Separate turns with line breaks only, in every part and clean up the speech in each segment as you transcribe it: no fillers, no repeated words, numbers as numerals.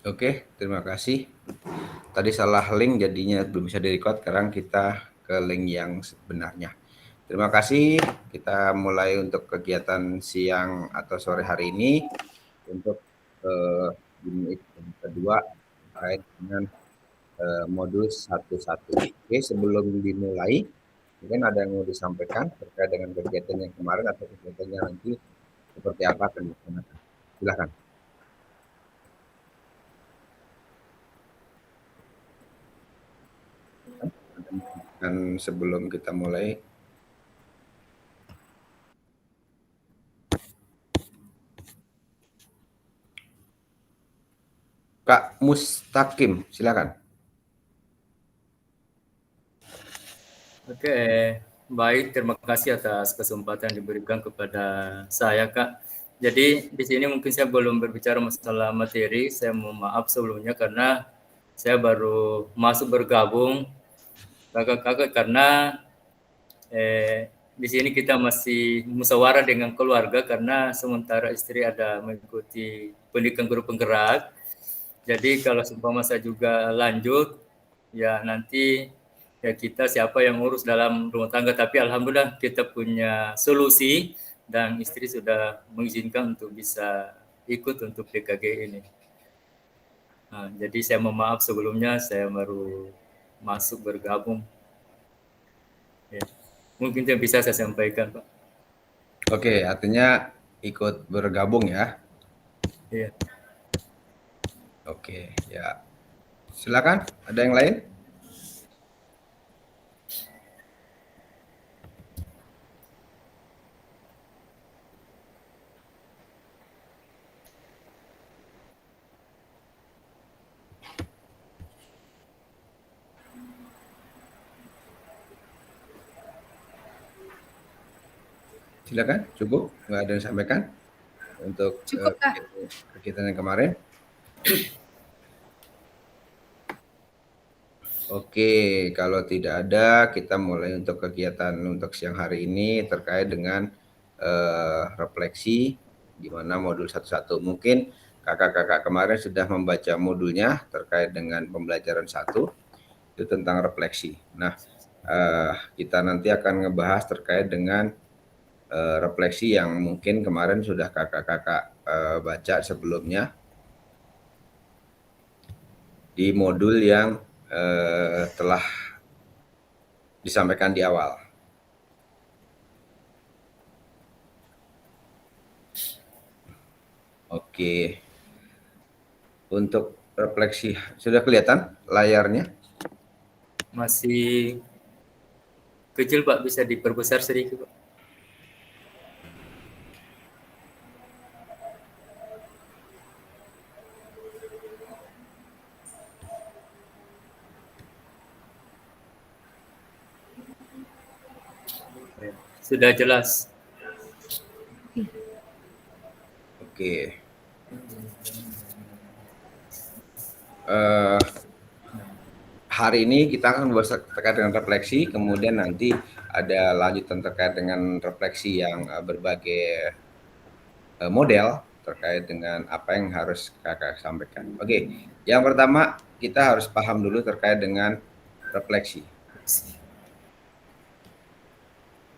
Oke, terima kasih. Tadi salah link jadinya belum bisa di-record, sekarang kita ke link yang sebenarnya. Terima kasih, kita mulai untuk kegiatan siang atau sore hari ini untuk unit kedua terkait dengan modul 1.1. Oke, sebelum dimulai, mungkin ada yang mau disampaikan terkait dengan kegiatan yang kemarin atau kegiatannya nanti seperti apa akan dilaksanakan. Silakan. Dan sebelum kita mulai, Kak Mustaqim, silakan.
Oke, baik. Terima kasih atas kesempatan diberikan kepada saya, Kak. Jadi di sini mungkin saya belum berbicara masalah materi. Saya mohon maaf sebelumnya karena saya baru masuk bergabung kakak-kakak karena di sini kita masih musyawarah dengan keluarga karena sementara istri ada mengikuti pendidikan guru penggerak. Jadi kalau seumpama saya juga lanjut, ya nanti ya kita siapa yang ngurus dalam rumah tangga. Tapi alhamdulillah kita punya solusi dan istri sudah mengizinkan untuk bisa ikut untuk PKG ini. Nah, jadi saya mohon maaf sebelumnya saya baru masuk bergabung. Ya. Mungkin itu yang bisa saya sampaikan, Pak.
Oke, artinya ikut bergabung ya.
Iya.
Oke, ya. Silakan, ada yang lain? Silakan, cukup. Nggak ada yang sampaikan untuk
Cukup, Kak.
kegiatan yang kemarin. Oke, kalau tidak ada, kita mulai untuk kegiatan untuk siang hari ini terkait dengan refleksi di mana modul 1.1. Mungkin kakak-kakak kemarin sudah membaca modulnya terkait dengan pembelajaran 1, itu tentang refleksi. Nah, kita nanti akan ngebahas terkait dengan refleksi yang mungkin kemarin sudah kakak-kakak baca sebelumnya di modul yang telah disampaikan di awal. Oke, untuk refleksi sudah kelihatan layarnya?
Masih kecil, Pak, bisa diperbesar sedikit, Pak. Sudah jelas.
Oke. Hari ini kita akan bahas terkait dengan refleksi, kemudian nanti ada lanjutan terkait dengan refleksi yang berbagai model terkait dengan apa yang harus kakak sampaikan. Oke, yang pertama kita harus paham dulu terkait dengan refleksi.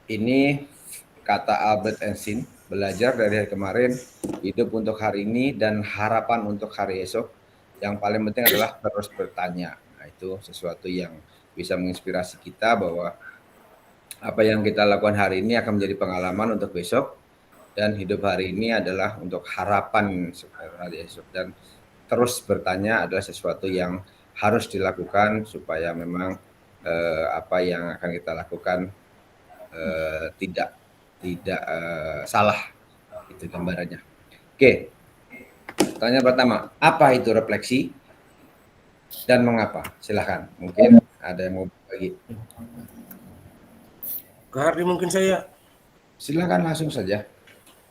Ini kata Albert Einstein, belajar dari hari kemarin, hidup untuk hari ini, dan harapan untuk hari esok. Yang paling penting adalah terus bertanya. Nah, itu sesuatu yang bisa menginspirasi kita bahwa apa yang kita lakukan hari ini akan menjadi pengalaman untuk besok, dan hidup hari ini adalah untuk harapan hari esok. Dan terus bertanya adalah sesuatu yang harus dilakukan supaya memang apa yang akan kita lakukan tidak salah, itu gambarannya. Oke, pertanyaan pertama, apa itu refleksi dan mengapa? Silahkan, mungkin ada yang mau bagi.
Kak Hardi, mungkin saya.
Silahkan langsung saja.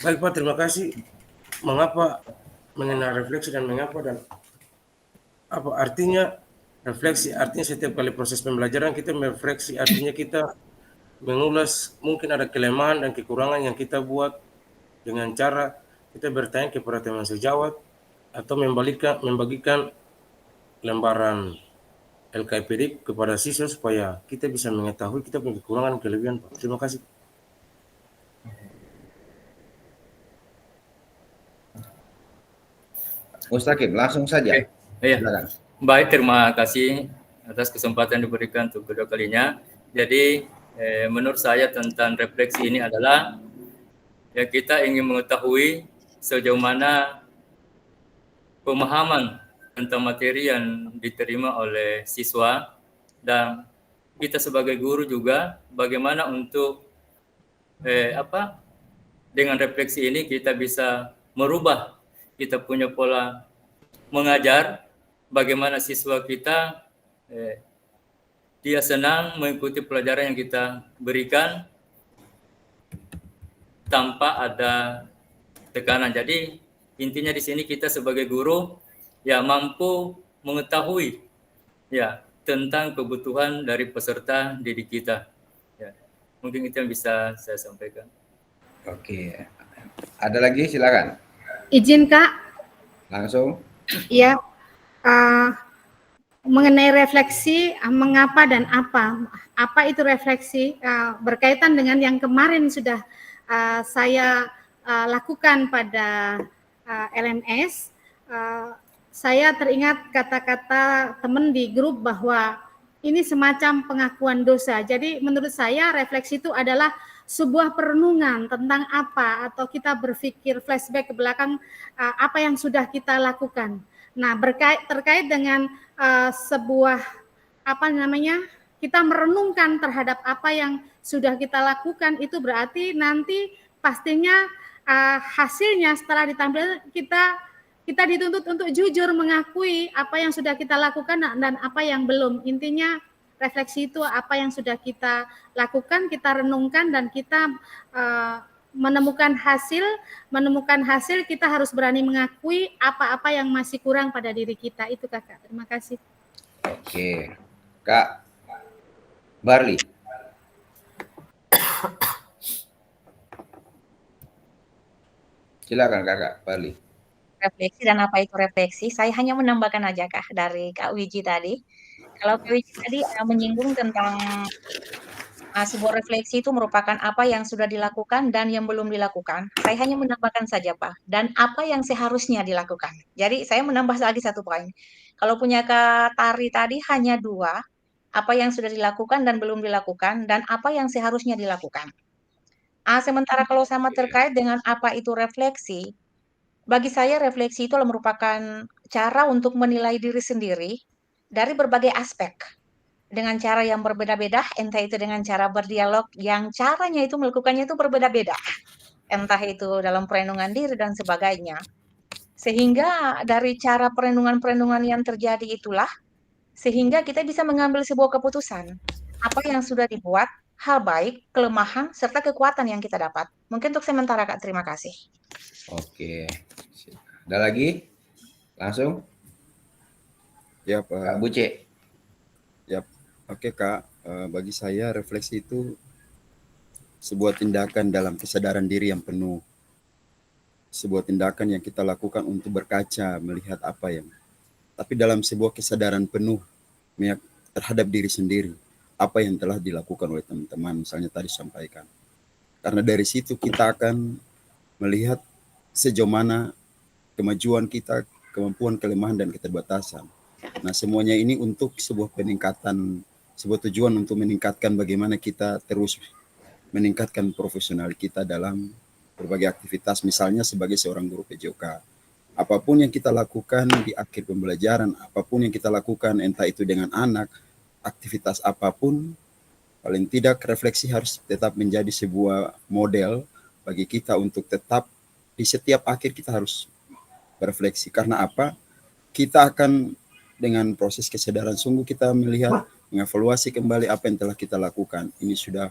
Baik Pak, terima kasih. Mengapa mengenai refleksi dan mengapa dan apa artinya refleksi? Artinya setiap kali proses pembelajaran kita merefleksi, artinya kita mengulas mungkin ada kelemahan dan kekurangan yang kita buat dengan cara kita bertanya kepada teman sejawat atau membagikan lembaran LKPD kepada siswa supaya kita bisa mengetahui kita punya kekurangan dan kelebihan, Pak. Terima kasih.
Mustaqim, langsung saja.
Oke, iya.
Silakan.
Baik, terima kasih atas kesempatan diberikan untuk kedua kalinya. Jadi, menurut saya tentang refleksi ini adalah ya kita ingin mengetahui sejauh mana pemahaman tentang materi yang diterima oleh siswa dan kita sebagai guru juga bagaimana untuk dengan refleksi ini kita bisa merubah kita punya pola mengajar, bagaimana siswa kita dia senang mengikuti pelajaran yang kita berikan tanpa ada tekanan. Jadi intinya di sini kita sebagai guru ya mampu mengetahui ya tentang kebutuhan dari peserta didik kita. Ya, mungkin itu yang bisa saya sampaikan.
Oke. Ada lagi, silakan.
Izin Kak,
Langsung.
ya mengenai refleksi mengapa dan apa itu refleksi berkaitan dengan yang kemarin sudah saya lakukan pada LMS. Saya teringat kata-kata teman di grup bahwa ini semacam pengakuan dosa. Jadi menurut saya refleksi itu adalah sebuah perenungan tentang apa, atau kita berpikir flashback ke belakang apa yang sudah kita lakukan. Nah, terkait dengan sebuah kita merenungkan terhadap apa yang sudah kita lakukan, itu berarti nanti pastinya hasilnya setelah ditampilkan kita dituntut untuk jujur mengakui apa yang sudah kita lakukan dan apa yang belum. Intinya refleksi itu apa yang sudah kita lakukan, kita renungkan, dan kita menemukan hasil, kita harus berani mengakui apa-apa yang masih kurang pada diri kita. Itu Kakak, terima kasih.
Oke. Kak Barli. Silakan Kakak Barli.
Refleksi dan apa itu refleksi, saya hanya menambahkan aja Kak dari Kak Wiji tadi. Kalau Kak Wiji tadi menyinggung tentang sebuah refleksi itu merupakan apa yang sudah dilakukan dan yang belum dilakukan. Saya hanya menambahkan saja Pak, dan apa yang seharusnya dilakukan. Jadi saya menambah lagi satu poin. Kalau punya Kak Tari tadi hanya dua, apa yang sudah dilakukan dan belum dilakukan, dan apa yang seharusnya dilakukan. Sementara kalau sama terkait dengan apa itu refleksi, bagi saya refleksi itu merupakan cara untuk menilai diri sendiri dari berbagai aspek dengan cara yang berbeda-beda, entah itu dengan cara berdialog yang caranya itu melakukannya itu berbeda-beda, entah itu dalam perenungan diri dan sebagainya. Sehingga dari cara perenungan-perenungan yang terjadi itulah, sehingga kita bisa mengambil sebuah keputusan. Apa yang sudah dibuat, hal baik, kelemahan, serta kekuatan yang kita dapat. Mungkin untuk sementara Kak, terima kasih.
Oke. Ada lagi? Langsung.
Ya
Kak
Pak.
Buce.
Ya, oke Kak. Bagi saya refleksi itu sebuah tindakan dalam kesadaran diri yang penuh. Sebuah tindakan yang kita lakukan untuk berkaca, melihat apa yang. Tapi dalam sebuah kesadaran penuh terhadap diri sendiri. Apa yang telah dilakukan oleh teman-teman, misalnya tadi sampaikan. Karena dari situ kita akan melihat sejauh mana kemajuan kita, kemampuan, kelemahan, dan keterbatasan. Nah, semuanya ini untuk sebuah peningkatan, sebuah tujuan untuk meningkatkan bagaimana kita terus meningkatkan profesional kita dalam berbagai aktivitas, misalnya sebagai seorang guru PJOK. Apapun yang kita lakukan di akhir pembelajaran, apapun yang kita lakukan, entah itu dengan anak, aktivitas apapun, paling tidak refleksi harus tetap menjadi sebuah model bagi kita untuk tetap di setiap akhir kita harus berefleksi. Karena apa? Kita akan dengan proses kesadaran sungguh kita melihat, mengevaluasi kembali apa yang telah kita lakukan. Ini sudah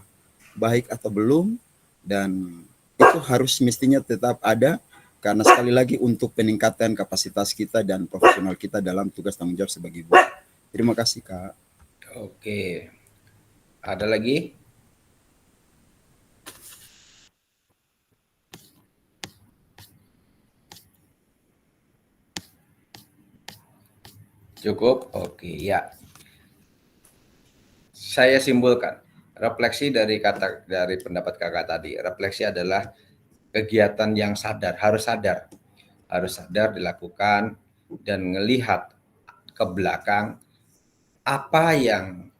baik atau belum, dan itu harus mestinya tetap ada, karena sekali lagi untuk peningkatan kapasitas kita dan profesional kita dalam tugas tanggung jawab sebagai guru. Terima kasih Kak.
Oke. Ada lagi? Cukup? Oke, ya. Saya simpulkan, refleksi dari pendapat kakak tadi, refleksi adalah kegiatan yang harus sadar dilakukan dan melihat ke belakang apa yang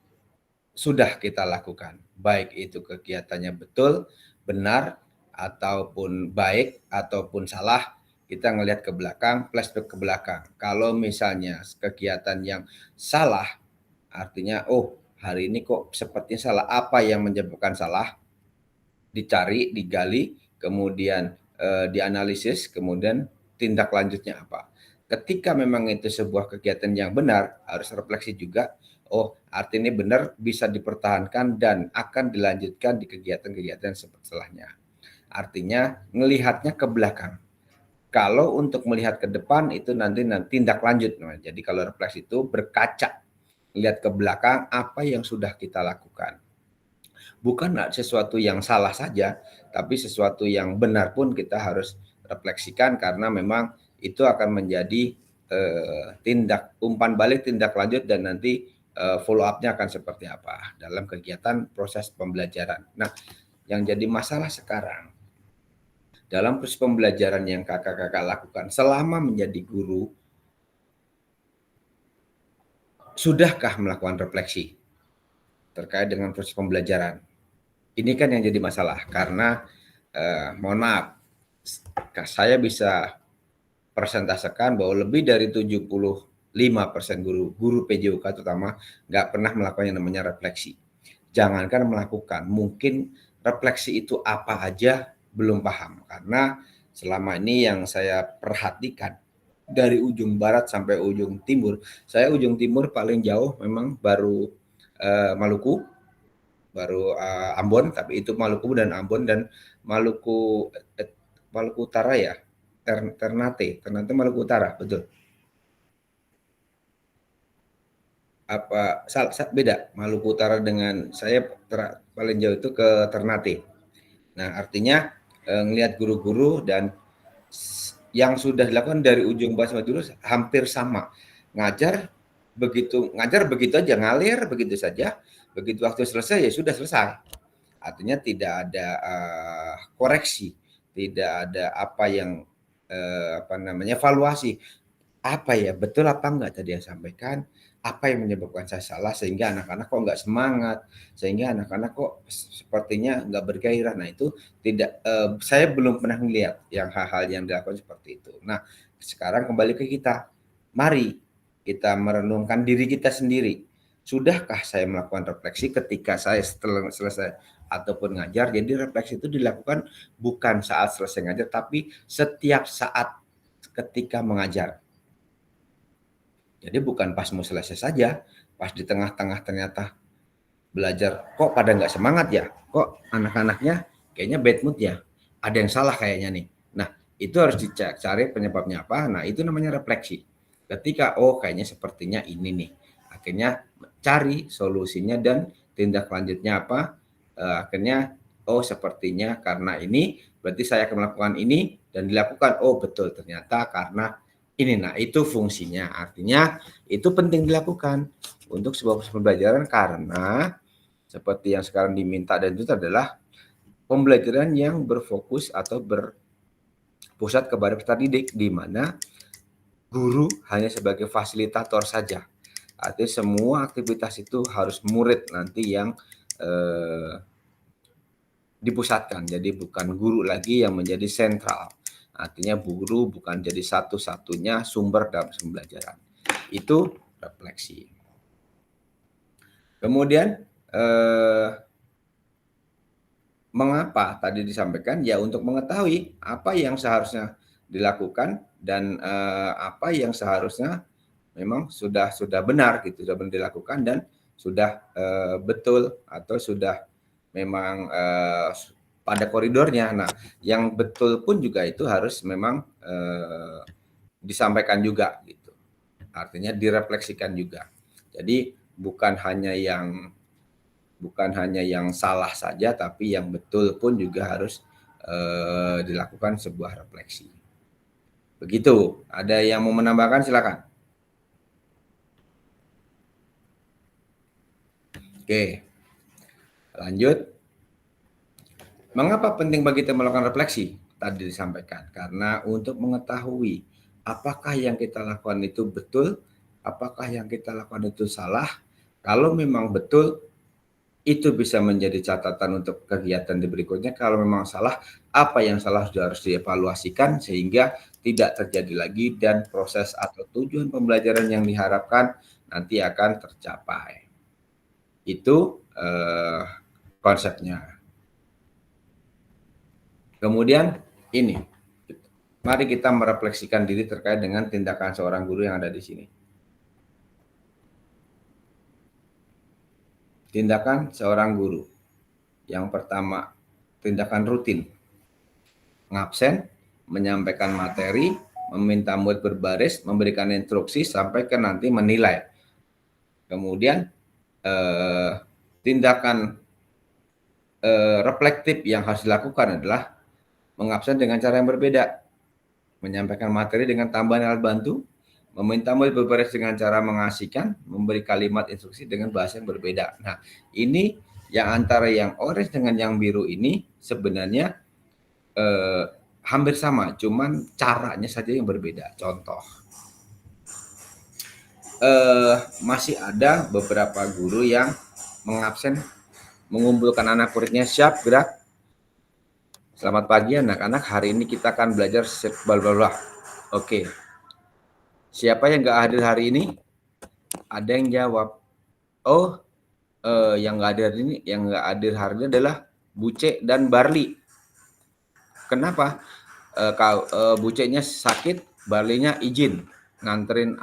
sudah kita lakukan, baik itu kegiatannya betul, benar, ataupun baik, ataupun salah, kita ngelihat ke belakang, flashback ke belakang. Kalau misalnya kegiatan yang salah, artinya, oh hari ini kok sepertinya salah, apa yang menyebabkan salah, dicari, digali, kemudian dianalisis, kemudian tindak lanjutnya apa. Ketika memang itu sebuah kegiatan yang benar, harus refleksi juga, oh artinya benar bisa dipertahankan dan akan dilanjutkan di kegiatan-kegiatan setelahnya. Artinya melihatnya ke belakang. Kalau untuk melihat ke depan itu nanti tindak lanjut. Jadi kalau refleksi itu berkaca, lihat ke belakang apa yang sudah kita lakukan. Bukan sesuatu yang salah saja, tapi sesuatu yang benar pun kita harus refleksikan karena memang itu akan menjadi umpan balik, tindak lanjut, dan nanti follow up-nya akan seperti apa dalam kegiatan proses pembelajaran. Nah, yang jadi masalah sekarang dalam proses pembelajaran yang kakak-kakak lakukan selama menjadi guru, sudahkah melakukan refleksi terkait dengan proses pembelajaran? Ini kan yang jadi masalah karena mohon maaf, saya bisa persentasekan bahwa lebih dari 75% guru PJOK terutama nggak pernah melakukan yang namanya refleksi. Jangankan melakukan, mungkin refleksi itu apa aja belum paham. Karena selama ini yang saya perhatikan dari ujung barat sampai ujung timur, saya ujung timur paling jauh memang baru Maluku, baru Ambon, tapi itu Maluku dan Ambon, dan Maluku Utara ya, Ternate Maluku Utara, betul. Apa beda Maluku Utara dengan saya paling jauh itu ke Ternate. Nah, artinya ngelihat guru-guru dan yang sudah dilakukan dari ujung barat sampai dulu hampir sama. Ngajar begitu aja, ngalir begitu saja. Begitu waktu selesai ya sudah selesai. Artinya tidak ada koreksi, tidak ada apa yang evaluasi. Apa ya, betul apa enggak tadi yang sampaikan, apa yang menyebabkan saya salah sehingga anak-anak kok enggak semangat, sehingga anak-anak kok sepertinya enggak bergairah. Nah, itu tidak saya belum pernah melihat yang hal-hal yang dilakukan seperti itu. Nah, sekarang kembali ke kita. Mari kita merenungkan diri kita sendiri. Sudahkah saya melakukan refleksi ketika saya setelah selesai ataupun ngajar? Jadi refleksi itu dilakukan bukan saat selesai ngajar, tapi setiap saat ketika mengajar. Jadi bukan pas mau selesai saja, pas di tengah-tengah ternyata belajar kok pada nggak semangat ya, kok anak-anaknya kayaknya bad mood ya, ada yang salah kayaknya nih. Nah, itu harus dicari penyebabnya apa. Nah, itu namanya refleksi. Ketika kayaknya sepertinya ini nih, akhirnya cari solusinya dan tindak lanjutnya apa. Akhirnya sepertinya karena ini berarti saya akan melakukan ini, dan dilakukan betul ternyata karena ini. Nah, itu fungsinya. Artinya itu penting dilakukan untuk sebuah pembelajaran karena seperti yang sekarang diminta dan itu adalah pembelajaran yang berfokus atau berpusat kepada peserta didik, di mana guru hanya sebagai fasilitator saja. Artinya semua aktivitas itu harus murid nanti yang dipusatkan. Jadi bukan guru lagi yang menjadi sentral. Artinya guru bukan jadi satu-satunya sumber dalam pembelajaran. Itu refleksi. Kemudian mengapa tadi disampaikan ya, untuk mengetahui apa yang seharusnya dilakukan dan apa yang seharusnya memang sudah benar gitu, sudah benar dilakukan dan sudah betul atau sudah memang pada koridornya. Nah, yang betul pun juga itu harus memang disampaikan juga gitu. Artinya direfleksikan juga. Jadi bukan hanya yang salah saja, tapi yang betul pun juga harus dilakukan sebuah refleksi. Begitu. Ada yang mau menambahkan, silakan. Oke, lanjut. Mengapa penting bagi kita melakukan refleksi? Tadi disampaikan, karena untuk mengetahui apakah yang kita lakukan itu betul, apakah yang kita lakukan itu salah. Kalau memang betul, itu bisa menjadi catatan untuk kegiatan di berikutnya. Kalau memang salah, apa yang salah sudah harus dievaluasikan sehingga tidak terjadi lagi dan proses atau tujuan pembelajaran yang diharapkan nanti akan tercapai. Itu konsepnya. Kemudian ini, mari kita merefleksikan diri terkait dengan tindakan seorang guru yang ada di sini. Tindakan seorang guru. Yang pertama, tindakan rutin. Ngabsen, menyampaikan materi, meminta murid berbaris, memberikan instruksi, sampai ke nanti menilai. Kemudian, tindakan reflektif yang harus dilakukan adalah mengabsen dengan cara yang berbeda, menyampaikan materi dengan tambahan alat bantu, meminta murid berbaris dengan cara mengasihkan, memberi kalimat instruksi dengan bahasa yang berbeda. Nah, ini yang antara yang orange dengan yang biru ini sebenarnya hampir sama, cuman caranya saja yang berbeda. Contoh, masih ada beberapa guru yang mengabsen, mengumpulkan anak muridnya, siap gerak. Selamat pagi anak-anak, hari ini kita akan belajar bla. Oke. Siapa yang nggak hadir hari ini? Ada yang jawab, oh, yang nggak hadir hari ini adalah Buce dan Barli. Kenapa? Bucenya sakit, Barlinya izin nganterin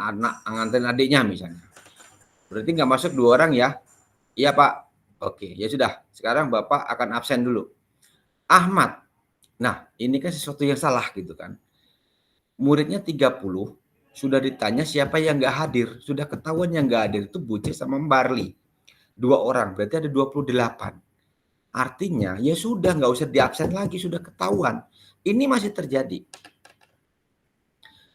adiknya misalnya. Berarti nggak masuk 2 orang ya? Iya Pak. Oke, ya sudah. Sekarang Bapak akan absen dulu. Ahmad. Nah, ini kan sesuatu yang salah gitu kan. Muridnya 30, sudah ditanya siapa yang nggak hadir. Sudah ketahuan yang nggak hadir itu Buce sama Barli. 2 orang, berarti ada 28. Artinya ya sudah nggak usah diabsen lagi, sudah ketahuan. Ini masih terjadi.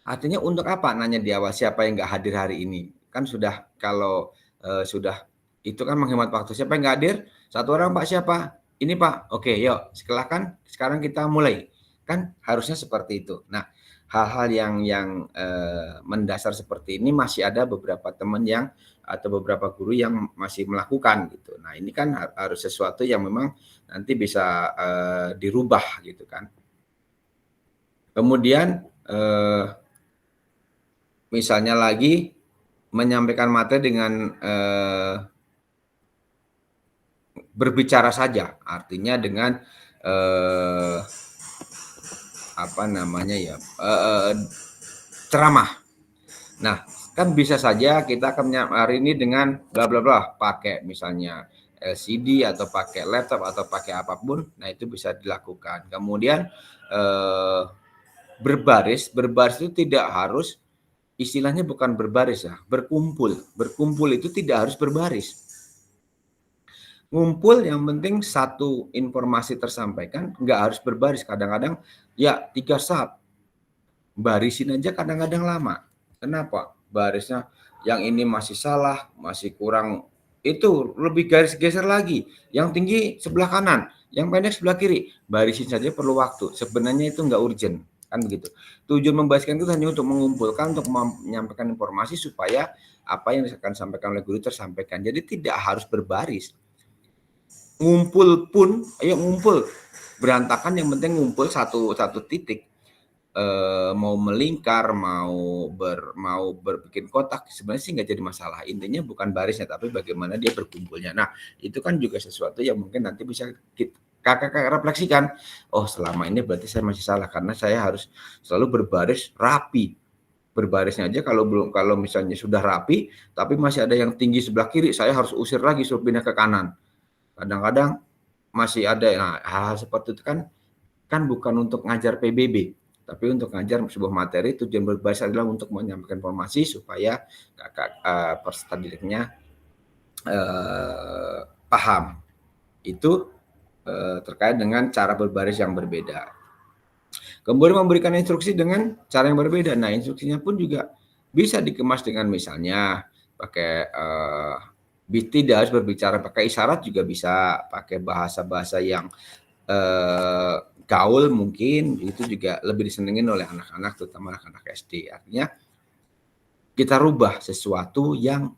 Artinya untuk apa nanya di awal siapa yang nggak hadir hari ini? Kan sudah, kalau sudah itu kan menghemat waktu. Siapa yang nggak hadir? 1 orang Pak, siapa? Ini Pak. Oke, yuk silakan sekarang kita mulai. Kan harusnya seperti itu. Nah, hal-hal yang mendasar seperti ini masih ada beberapa teman yang atau beberapa guru yang masih melakukan gitu. Nah, ini kan harus sesuatu yang memang nanti bisa dirubah gitu kan. Kemudian misalnya lagi menyampaikan materi dengan berbicara saja, artinya dengan ceramah. Nah, kan bisa saja kita akan hari ini dengan bla bla bla, pakai misalnya LCD atau pakai laptop atau pakai apapun. Nah, itu bisa dilakukan. Kemudian berbaris itu tidak harus, istilahnya bukan berbaris ya, berkumpul itu tidak harus berbaris. Ngumpul yang penting satu informasi tersampaikan, nggak harus berbaris. Kadang-kadang ya 3 saat barisin aja kadang-kadang lama. Kenapa? Barisnya yang ini masih salah, masih kurang, itu lebih garis geser lagi. Yang tinggi sebelah kanan, yang pendek sebelah kiri. Barisin saja perlu waktu. Sebenarnya itu nggak urgent, kan begitu. Tujuan membariskan itu hanya untuk mengumpulkan, untuk menyampaikan informasi supaya apa yang akan disampaikan oleh guru tersampaikan. Jadi tidak harus berbaris. Ngumpul pun, ayo ngumpul. Berantakan yang penting ngumpul satu titik. Mau melingkar, mau berbikin kotak, sebenarnya sih nggak jadi masalah. Intinya bukan barisnya, tapi bagaimana dia berkumpulnya. Nah, itu kan juga sesuatu yang mungkin nanti bisa kakak refleksikan. Oh, selama ini berarti saya masih salah karena saya harus selalu berbaris rapi. Berbarisnya aja kalau misalnya sudah rapi, tapi masih ada yang tinggi sebelah kiri, saya harus usir lagi, suruh pindah ke kanan. Kadang-kadang masih ada. Nah, hal-hal seperti itu kan bukan untuk ngajar PBB, tapi untuk ngajar sebuah materi. Tujuan berbaris adalah untuk menyampaikan informasi supaya peserta didiknya paham. Itu terkait dengan cara berbaris yang berbeda. Kemudian memberikan instruksi dengan cara yang berbeda. Nah, instruksinya pun juga bisa dikemas dengan misalnya pakai Tidak harus berbicara pakai isyarat, juga bisa pakai bahasa-bahasa yang gaul, mungkin itu juga lebih disenengin oleh anak-anak, terutama anak-anak SD. Artinya kita rubah sesuatu yang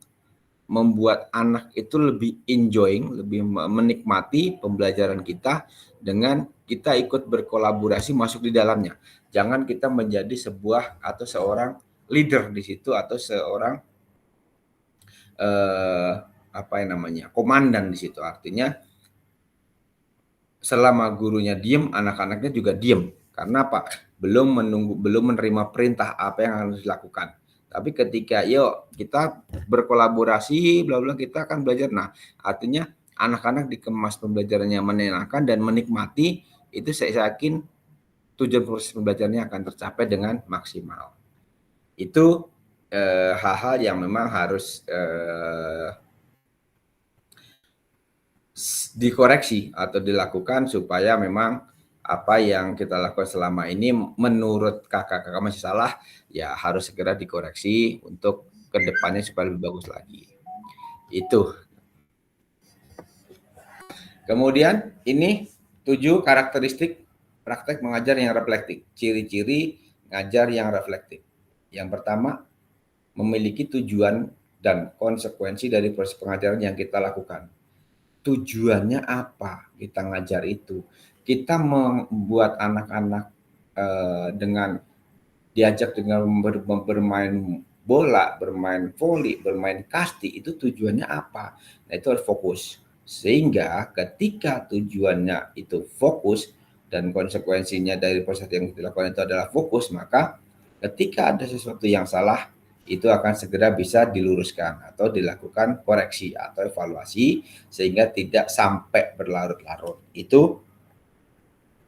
membuat anak itu lebih enjoying, lebih menikmati pembelajaran kita dengan kita ikut berkolaborasi masuk di dalamnya. Jangan kita menjadi sebuah atau seorang leader di situ atau seorang komandan di situ. Artinya selama gurunya diem, anak-anaknya juga diem. Karena apa? Belum menerima perintah apa yang harus dilakukan. Tapi ketika yuk kita berkolaborasi, bla bla, kita akan belajar. Nah, artinya anak-anak dikemas pembelajarannya menyenangkan dan menikmati, itu saya yakin tujuan proses pembelajarannya akan tercapai dengan maksimal. Itu hal-hal yang memang harus dikoreksi atau dilakukan supaya memang apa yang kita lakukan selama ini menurut kakak-kakak masih salah, ya harus segera dikoreksi untuk kedepannya supaya lebih bagus lagi. Itu. Kemudian ini 7 karakteristik praktek mengajar yang reflektif. Ciri-ciri ngajar yang reflektif. Yang pertama, memiliki tujuan dan konsekuensi dari proses pengajaran yang kita lakukan. Tujuannya apa kita ngajar itu? Kita membuat anak-anak dengan diajak dengan bermain bola, bermain voli, bermain kasti, itu tujuannya apa? Nah, itu harus fokus. Sehingga ketika tujuannya itu fokus dan konsekuensinya dari proses yang dilakukan itu adalah fokus, maka ketika ada sesuatu yang salah, itu akan segera bisa diluruskan atau dilakukan koreksi atau evaluasi sehingga tidak sampai berlarut-larut. Itu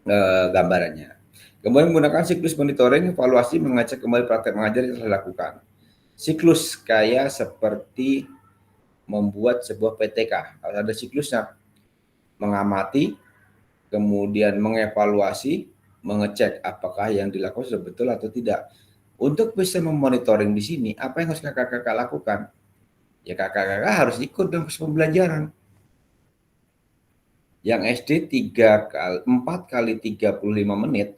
gambarannya. Kemudian menggunakan siklus monitoring, evaluasi, mengecek kembali praktek mengajar yang telah dilakukan. Siklus kayak seperti membuat sebuah PTK. Ada siklusnya, mengamati, kemudian mengevaluasi, mengecek apakah yang dilakukan sudah betul atau tidak. Untuk bisa memonitoring di sini, apa yang harus kakak-kakak lakukan? Ya kakak-kakak harus ikut dalam proses pembelajaran. Yang SD 4 kali 35 menit,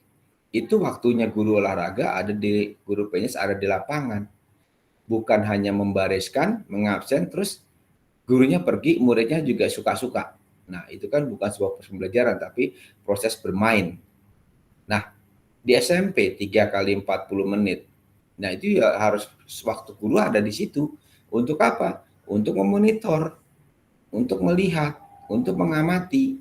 itu waktunya guru olahraga ada di guru PNS ada di lapangan. Bukan hanya membariskan, mengabsen, terus gurunya pergi, muridnya juga suka-suka. Nah, itu kan bukan sebuah proses pembelajaran, tapi proses bermain. Nah, di SMP 3 kali 40 menit. Nah, itu ya harus waktu guru ada di situ. Untuk apa? Untuk memonitor, untuk melihat, untuk mengamati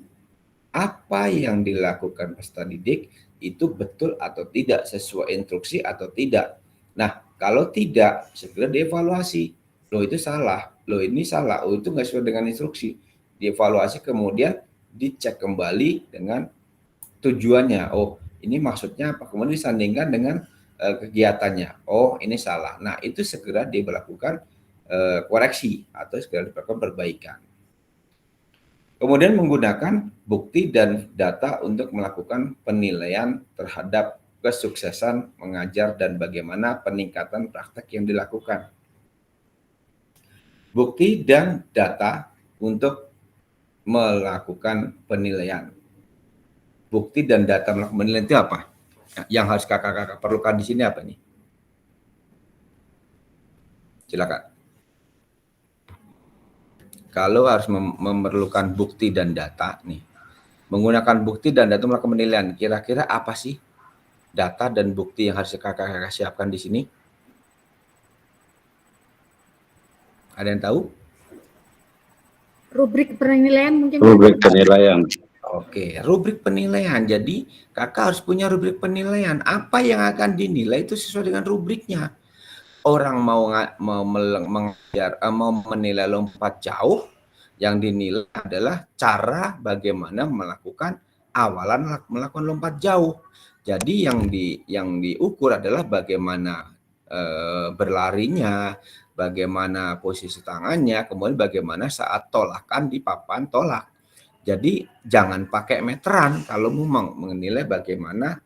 apa yang dilakukan peserta didik itu betul atau tidak, sesuai instruksi atau tidak. Nah, kalau tidak, segera dievaluasi. Loh itu salah, loh ini salah, oh itu nggak sesuai dengan instruksi. Dievaluasi kemudian dicek kembali dengan tujuannya. Oh, ini maksudnya apa? Kemudian disandingkan dengan kegiatannya. Oh, ini salah. Nah, itu segera diberlakukan koreksi atau segera dilakukan perbaikan. Kemudian menggunakan bukti dan data untuk melakukan penilaian terhadap kesuksesan mengajar dan bagaimana peningkatan praktek yang dilakukan. Bukti dan data untuk melakukan penilaian. Bukti dan data melakukan penilaian itu apa? Yang harus kakak-kakak perlukan di sini apa nih? Silakan. Kalau harus memerlukan bukti dan data nih, menggunakan bukti dan data melakukan penilaian, kira-kira apa sih data dan bukti yang harus kakak-kakak siapkan di sini? Ada yang tahu?
Rubrik penilaian mungkin.
Rubrik penilaian.
Oke, rubrik penilaian. Jadi kakak harus punya rubrik penilaian. Apa yang akan dinilai itu sesuai dengan rubriknya. Orang mau menilai lompat jauh, yang dinilai adalah cara bagaimana melakukan melakukan lompat jauh. Jadi yang diukur adalah bagaimana berlarinya, bagaimana posisi tangannya, kemudian bagaimana saat tolakan di papan tolak. Jadi jangan pakai meteran kalau mau menilai bagaimana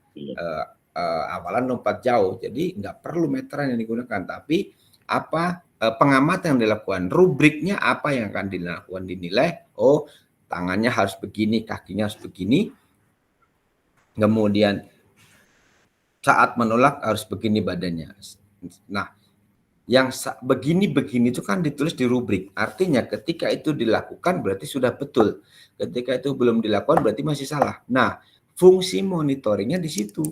awalan lompat jauh. Jadi nggak perlu meteran yang digunakan, tapi apa pengamatan yang dilakukan, rubriknya apa yang akan dilakukan, dinilai, oh tangannya harus begini, kakinya harus begini, kemudian saat menolak harus begini badannya. Nah, yang begini-begini itu kan ditulis di rubrik. Artinya ketika itu dilakukan berarti sudah betul. Ketika itu belum dilakukan berarti masih salah. Nah, fungsi monitoringnya di situ.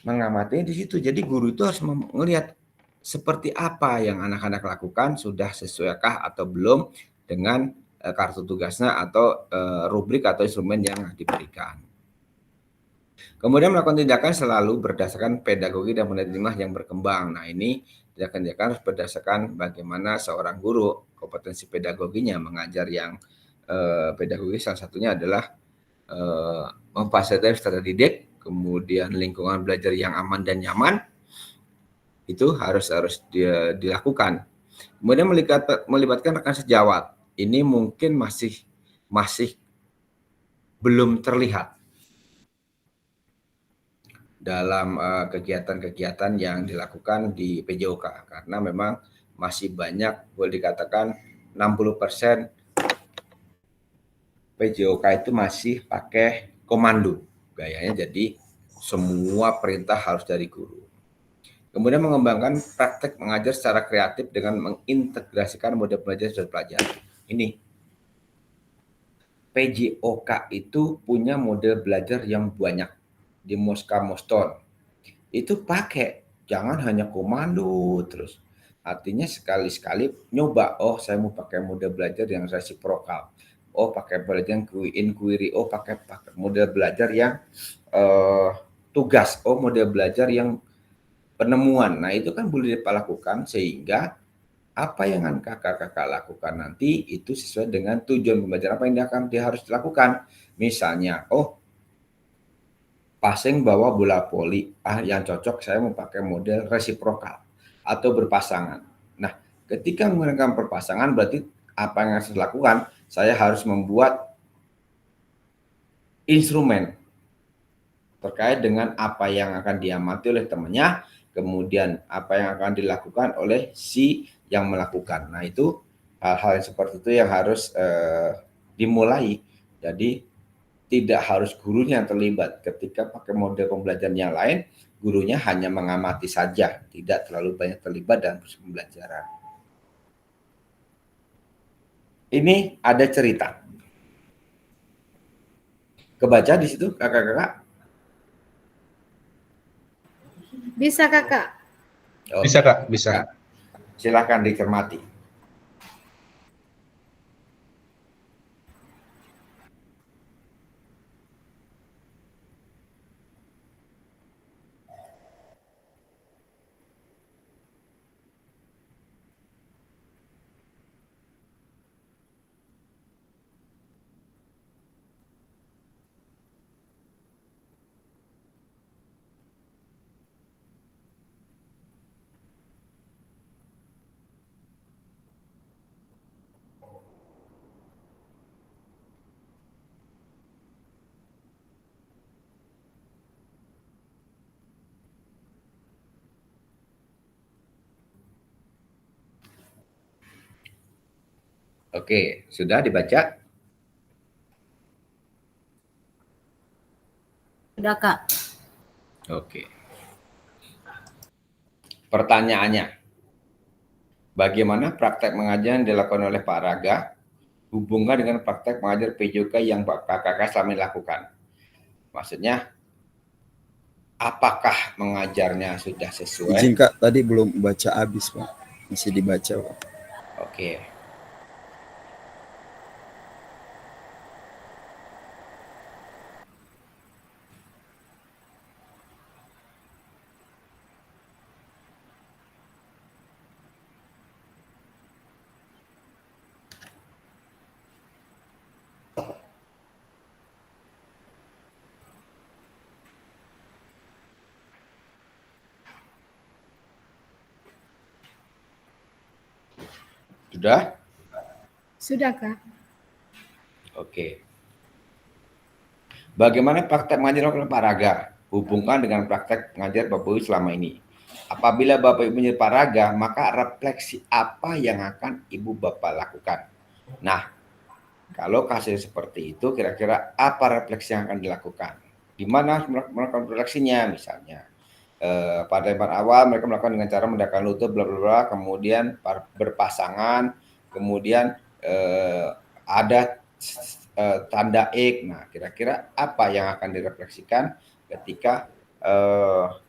Mengamatinya di situ. Jadi guru itu harus melihat seperti apa yang anak-anak lakukan, sudah sesuaikah atau belum dengan kartu tugasnya atau rubrik atau instrumen yang diberikan. Kemudian melakukan tindakan selalu berdasarkan pedagogi dan pendidikan yang berkembang. Nah, ini tindakan-tindakan harus berdasarkan bagaimana seorang guru kompetensi pedagoginya mengajar yang pedagogis. Salah satunya adalah memfasilitasi peserta didik, kemudian lingkungan belajar yang aman dan nyaman, itu harus dilakukan. Kemudian melibatkan rekan sejawat. Ini mungkin masih belum terlihat dalam kegiatan-kegiatan yang dilakukan di PJOK, karena memang masih banyak, boleh dikatakan 60% PJOK itu masih pakai komando gayanya, jadi semua perintah harus dari guru. Kemudian mengembangkan praktek mengajar secara kreatif dengan mengintegrasikan model belajar dan pelajari. Ini PJOK itu punya model belajar yang banyak. Di Moska Moston itu pakai, jangan hanya komando terus. Artinya sekali-sekali nyoba, oh saya mau pakai model belajar yang resiprokal, oh pakai belajar yang inquiry, oh pakai model belajar yang tugas, oh model belajar yang penemuan. Nah itu kan boleh dilakukan sehingga apa yang akan kakak-kakak lakukan nanti itu sesuai dengan tujuan pembelajaran apa yang dia harus dilakukan. Misalnya, oh passing bawa bola voli, yang cocok saya mau pakai model resiprokal atau berpasangan. Nah, ketika menggunakan berpasangan berarti apa yang harus dilakukan? Saya harus membuat instrumen terkait dengan apa yang akan diamati oleh temannya, kemudian apa yang akan dilakukan oleh si yang melakukan. Nah, itu hal-hal yang seperti itu yang harus dimulai. Jadi tidak harus gurunya yang terlibat. Ketika pakai model pembelajaran yang lain, gurunya hanya mengamati saja, tidak terlalu banyak terlibat dalam proses pembelajaran. Ini ada cerita. Kebaca di situ, kakak-kakak?
Bisa, Kakak.
Oh,
Bisa, Kak, bisa.
silakan dicermati. Oke, sudah dibaca?
Sudah, Kak.
Oke. Pertanyaannya, bagaimana praktek mengajar yang dilakukan oleh Pak Raga hubungan dengan praktek mengajar PJOK yang kakak selama ini lakukan? Maksudnya, apakah mengajarnya sudah sesuai?
Izin Kak, tadi belum baca habis Pak, masih dibaca Pak.
Oke. Sudah?
Sudah, Kak.
Oke. Bagaimana praktek mengajar oleh Pak Raga hubungkan dengan praktek mengajar Pak Boy selama ini? apabila Bapak Ibu menjadi paraga, maka refleksi apa yang akan Ibu Bapak lakukan? Nah, kalau kasus seperti itu, kira-kira apa refleksi yang akan dilakukan? Di mana melakukan refleksinya? Misalnya, pada yang awal mereka melakukan dengan cara mendekatkan lutut, bla bla bla, kemudian berpasangan, kemudian ada tanda X. Nah, kira-kira apa yang akan direfleksikan ketika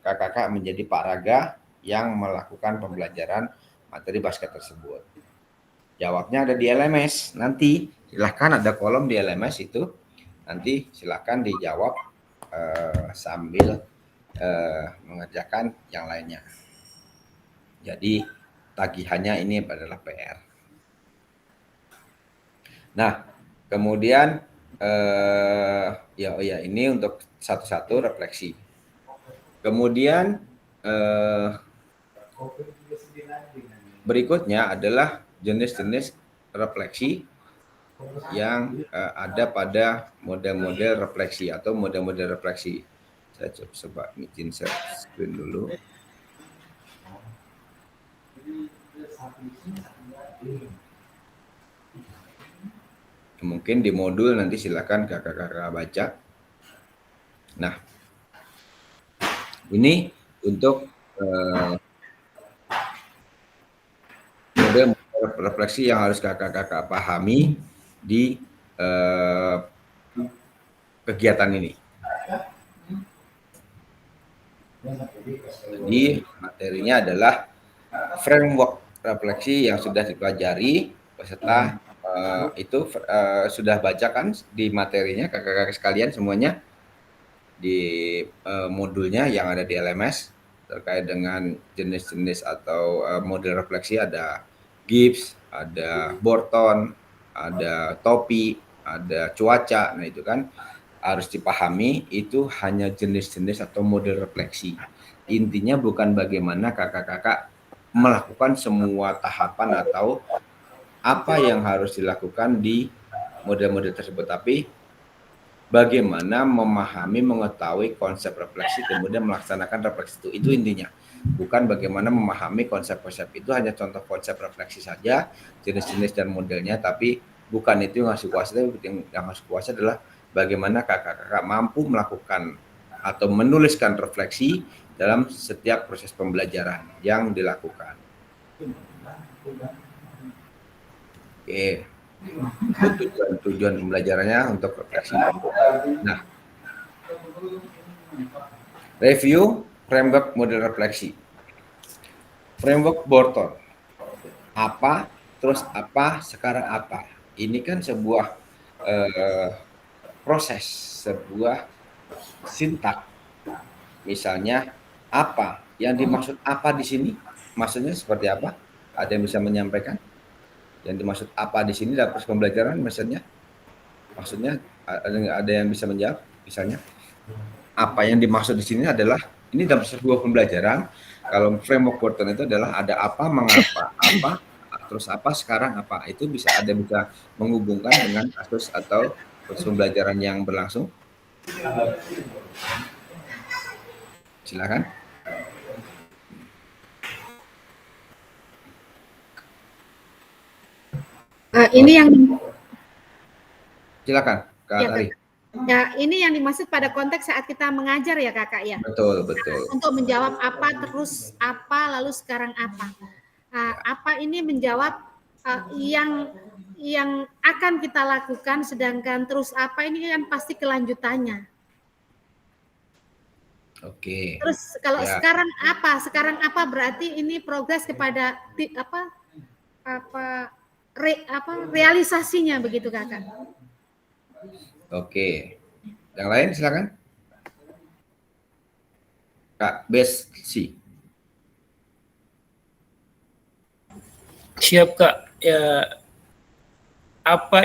kakak-kakak menjadi paraga yang melakukan pembelajaran materi basket tersebut? Jawabnya ada di LMS. Nanti silahkan ada kolom di LMS itu. Nanti silahkan dijawab sambil mengerjakan yang lainnya. Jadi tagihannya ini adalah PR. Nah, kemudian ini untuk satu-satu refleksi. Kemudian berikutnya adalah jenis-jenis refleksi yang ada pada model-model refleksi atau model-model refleksi. Saya coba izin share screen dulu. Mungkin di modul nanti silakan kakak-kakak baca. Nah, ini untuk model refleksi yang harus kakak-kakak pahami di kegiatan ini. Jadi materinya adalah framework refleksi yang sudah dipelajari peserta itu sudah bacakan di materinya kakak-kakak sekalian semuanya di modulnya yang ada di LMS terkait dengan jenis-jenis atau model refleksi. Ada Gibbs, ada Borton, ada topi, ada cuaca. Nah itu kan harus dipahami, itu hanya jenis-jenis atau model refleksi. Intinya bukan bagaimana kakak-kakak melakukan semua tahapan atau apa yang harus dilakukan di model-model tersebut, tapi bagaimana memahami, mengetahui konsep refleksi, kemudian melaksanakan refleksi itu intinya. Bukan bagaimana memahami konsep-konsep itu, hanya contoh konsep refleksi saja, jenis-jenis dan modelnya, tapi bukan itu yang harus dikuasai. Yang harus dikuasai adalah bagaimana kakak-kakak mampu melakukan atau menuliskan refleksi dalam setiap proses pembelajaran yang dilakukan. Oke, tujuan pembelajarannya untuk refleksi. Nah, review framework model refleksi. Framework Borton. Apa, terus apa, sekarang apa. Ini kan sebuah proses, sebuah sintak. Misalnya apa, yang dimaksud apa di sini? Maksudnya seperti apa? Ada yang bisa menyampaikan? Yang dimaksud apa di sini dalam proses pembelajaran maksudnya ada yang bisa menjawab? Misalnya apa yang dimaksud di sini adalah ini dalam sebuah pembelajaran. Kalau framework Borton itu adalah ada apa, mengapa, apa, terus apa, sekarang apa. Itu bisa menghubungkan dengan kasus atau proses pembelajaran yang berlangsung. Silakan.
Ini yang
Silakan, Kak
ya,
Tari.
Ya, ini yang dimaksud pada konteks saat kita mengajar ya kakak ya.
Betul.
Untuk menjawab apa, terus apa, lalu sekarang apa. Apa ini menjawab yang akan kita lakukan, sedangkan terus apa ini kan pasti kelanjutannya.
Oke.
Terus kalau sekarang apa berarti ini progres kepada realisasinya begitu kakak.
Oke. Yang lain silakan. Kak Besi.
Siap Kak. Ya, apa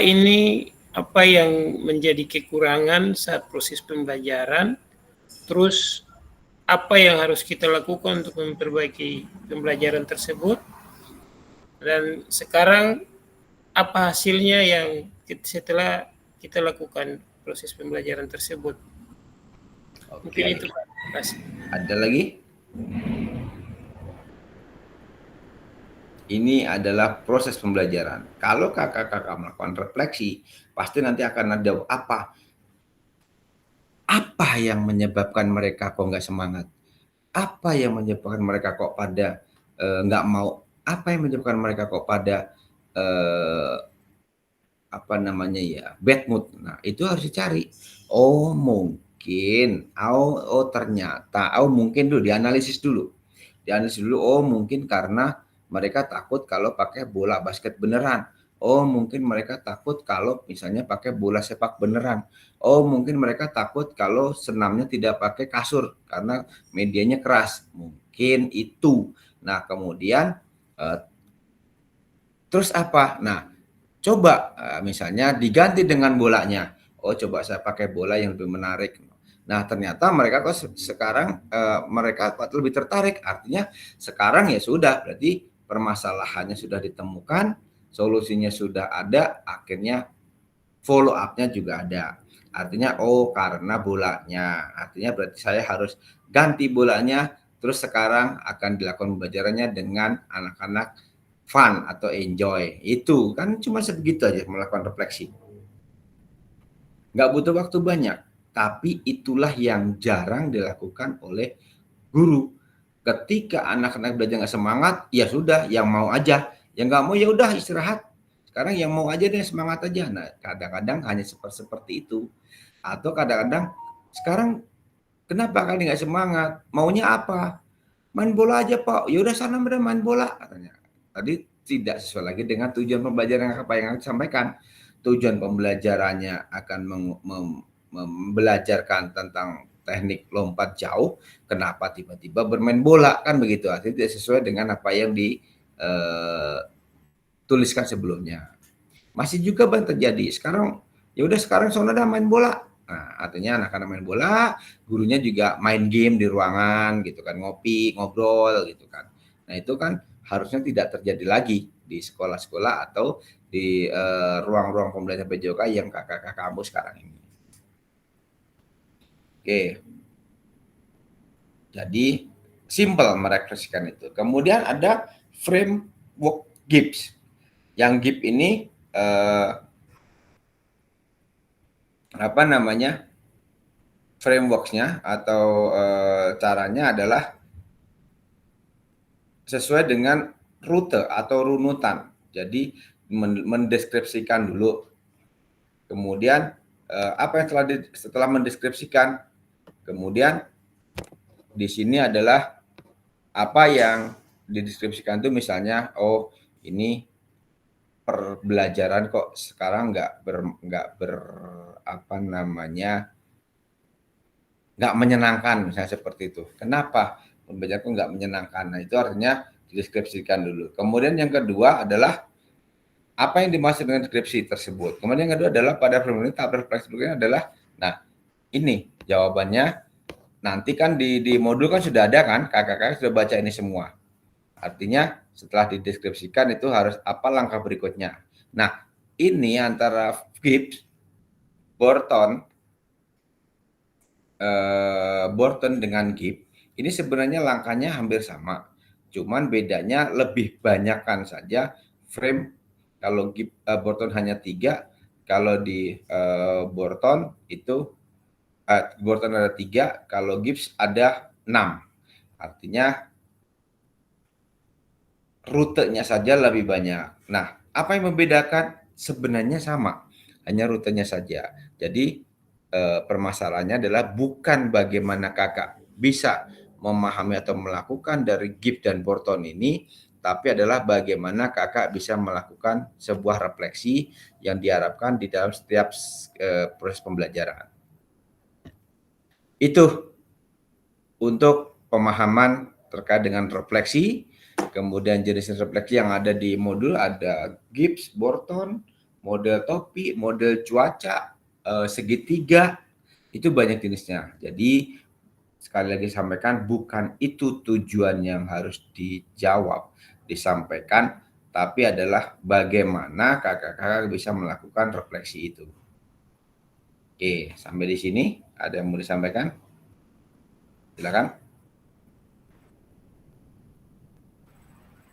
yang menjadi kekurangan saat proses pembelajaran, terus apa yang harus kita lakukan untuk memperbaiki pembelajaran tersebut, dan sekarang apa hasilnya yang setelah kita lakukan proses pembelajaran tersebut.
Oke.
Mungkin itu Pak. Terima kasih.
Ada lagi? Ini adalah proses pembelajaran. Kalau kakak-kakak melakukan refleksi, pasti nanti akan ada apa yang menyebabkan mereka kok nggak semangat? Apa yang menyebabkan mereka kok pada nggak mau? Apa yang menyebabkan mereka kok pada eh, apa namanya ya, bad mood? Nah, itu harus dicari. Oh mungkin, ternyata, mungkin dulu dianalisis dulu. Dianalisis dulu, oh mungkin karena mereka takut kalau pakai bola basket beneran. Oh mungkin mereka takut kalau misalnya pakai bola sepak beneran. Oh mungkin mereka takut kalau senamnya tidak pakai kasur karena medianya keras. Mungkin itu. Nah kemudian eh, terus apa? Nah coba misalnya diganti dengan bolanya. Oh coba saya pakai bola yang lebih menarik. Nah ternyata mereka kok sekarang mereka kok lebih tertarik. Artinya sekarang ya sudah, berarti permasalahannya sudah ditemukan, solusinya sudah ada, akhirnya follow up-nya juga ada. Artinya karena bolanya. Artinya berarti saya harus ganti bolanya, terus sekarang akan dilakukan pembelajarannya dengan anak-anak fun atau enjoy. Itu kan cuma sebegitu aja melakukan refleksi. Nggak butuh waktu banyak, tapi itulah yang jarang dilakukan oleh guru. Ketika anak-anak belajar nggak semangat, ya sudah, yang mau aja. Yang nggak mau ya udah istirahat. Sekarang yang mau aja deh, semangat aja. Nah, kadang-kadang hanya seperti itu. Atau kadang-kadang sekarang kenapa kalian nggak semangat? Maunya apa? Main bola aja Pak. Ya udah sana mereka main bola katanya. Tadi tidak sesuai lagi dengan tujuan pembelajaran apa yang aku sampaikan. Tujuan pembelajarannya akan membelajarkan tentang teknik lompat jauh. Kenapa tiba-tiba bermain bola kan begitu? Artinya tidak sesuai dengan apa yang dituliskan sebelumnya. Masih juga banyak terjadi. Sekarang ya udah sekarang sono dah main bola. Nah, artinya anak-anak main bola, gurunya juga main game di ruangan gitu kan, ngopi, ngobrol gitu kan. Nah, itu kan harusnya tidak terjadi lagi di sekolah-sekolah atau di ruang-ruang pembelajaran PJOK yang kakak-kakak kampus sekarang ini. Oke. Jadi simple merefleksikan itu. Kemudian ada framework GIPS. Yang GIPS ini apa namanya, frameworks-nya atau caranya adalah sesuai dengan rute atau runutan. Jadi mendeskripsikan dulu, kemudian apa yang setelah mendeskripsikan, kemudian di sini adalah apa yang dideskripsikan itu, misalnya ini pembelajaran kok sekarang nggak menyenangkan, misalnya seperti itu. Kenapa pembelajaran kok nggak menyenangkan? Nah itu artinya dideskripsikan dulu. Kemudian yang kedua adalah apa yang dimaksud dengan deskripsi tersebut. Kemudian yang kedua adalah pada pertemuan tahap refleksi berikutnya adalah, nah ini jawabannya nanti kan di modul kan sudah ada kan, kakak-kakak sudah baca ini semua. Artinya setelah dideskripsikan itu harus apa langkah berikutnya. Nah ini antara GIPS, Borton dengan GIPS ini sebenarnya langkahnya hampir sama, cuman bedanya lebih banyakkan saja frame. Kalau Borton hanya 3, kalau di Borton itu Borton ada 3, kalau GIPS ada 6. Artinya rutenya saja lebih banyak. Nah, apa yang membedakan? Sebenarnya sama, hanya rutenya saja. Jadi permasalahannya adalah bukan bagaimana kakak bisa memahami atau melakukan dari GIPS dan Borton ini, tapi adalah bagaimana kakak bisa melakukan sebuah refleksi yang diharapkan di dalam setiap proses pembelajaran. Itu untuk pemahaman terkait dengan refleksi. Kemudian jenis refleksi yang ada di modul ada GIPS, Borton, model topi, model cuaca, segitiga, itu banyak jenisnya. Jadi sekali lagi sampaikan, bukan itu tujuan yang harus dijawab, disampaikan, tapi adalah bagaimana kakak-kakak bisa melakukan refleksi itu. Oke, sampai di sini ada yang mau disampaikan? Silakan.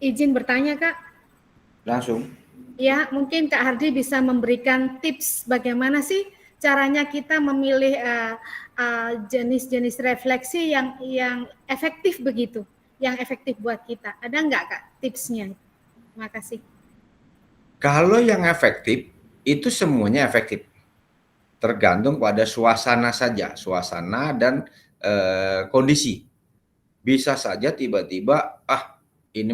izin bertanya Kak.
Langsung.
Ya, mungkin Kak Hardi bisa memberikan tips bagaimana sih caranya kita memilih jenis-jenis refleksi yang efektif begitu, yang efektif buat kita. Ada nggak Kak tipsnya? Terima kasih.
Kalau yang efektif, itu semuanya efektif. Tergantung pada suasana saja, suasana dan kondisi. Bisa saja tiba-tiba, ini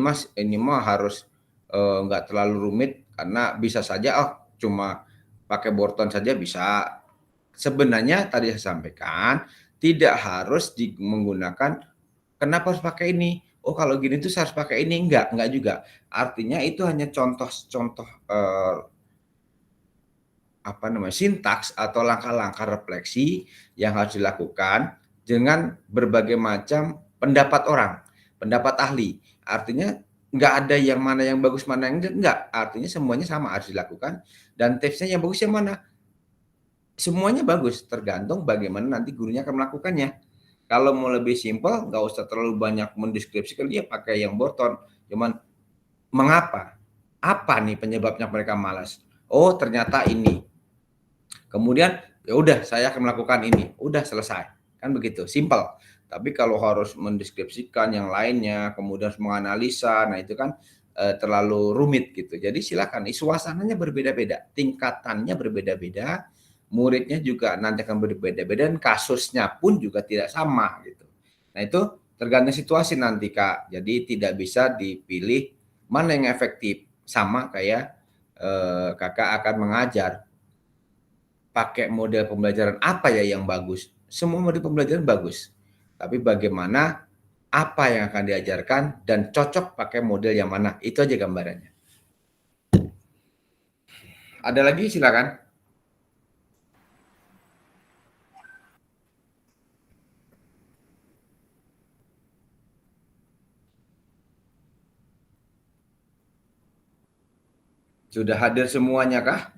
mah harus nggak terlalu rumit, karena bisa saja, cuma pakai Borton saja bisa. Sebenarnya tadi saya sampaikan, tidak harus menggunakan, kenapa harus pakai ini? Oh kalau gini tuh saya harus pakai ini, enggak juga. Artinya itu hanya contoh-contoh sintaks atau langkah-langkah refleksi yang harus dilakukan dengan berbagai macam pendapat orang, pendapat ahli. Artinya nggak ada yang mana yang bagus, mana yang enggak. Artinya semuanya sama harus dilakukan, dan tipsnya yang bagus yang mana? Semuanya bagus, tergantung bagaimana nanti gurunya akan melakukannya. Kalau mau lebih simpel, nggak usah terlalu banyak mendeskripsikan, dia pakai yang Borton. Cuman mengapa? Apa nih penyebabnya mereka malas? Oh, ternyata ini. Kemudian ya udah saya akan melakukan ini, udah selesai, kan begitu, simpel. Tapi kalau harus mendeskripsikan yang lainnya, kemudian harus menganalisa, nah itu kan terlalu rumit gitu. Jadi silakan, suasananya berbeda-beda, tingkatannya berbeda-beda, muridnya juga nanti akan berbeda-beda, dan kasusnya pun juga tidak sama gitu. Nah itu tergantung situasi nanti Kak. Jadi tidak bisa dipilih mana yang efektif, sama kayak kakak akan mengajar. Pakai model pembelajaran apa ya yang bagus? Semua model pembelajaran bagus. Tapi bagaimana apa yang akan diajarkan dan cocok pakai model yang mana? Itu aja gambarannya. Ada lagi silakan. Sudah hadir semuanya kah?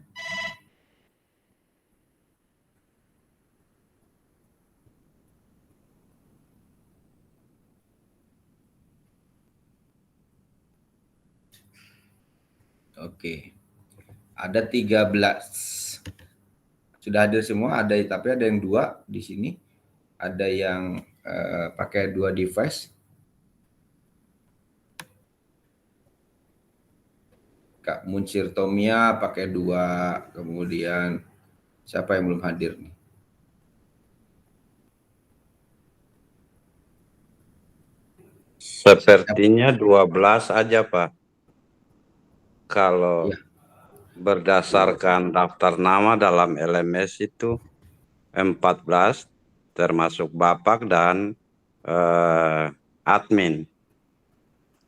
Oke. Ada 13. Sudah hadir semua, tapi ada yang 2 di sini. Ada yang pakai 2 device. Kak Muncir Tomia pakai 2, kemudian siapa yang belum hadir nih?
Sepertinya 12 aja Pak. Kalau
Ya.
berdasarkan daftar nama dalam LMS itu 14, termasuk Bapak dan admin.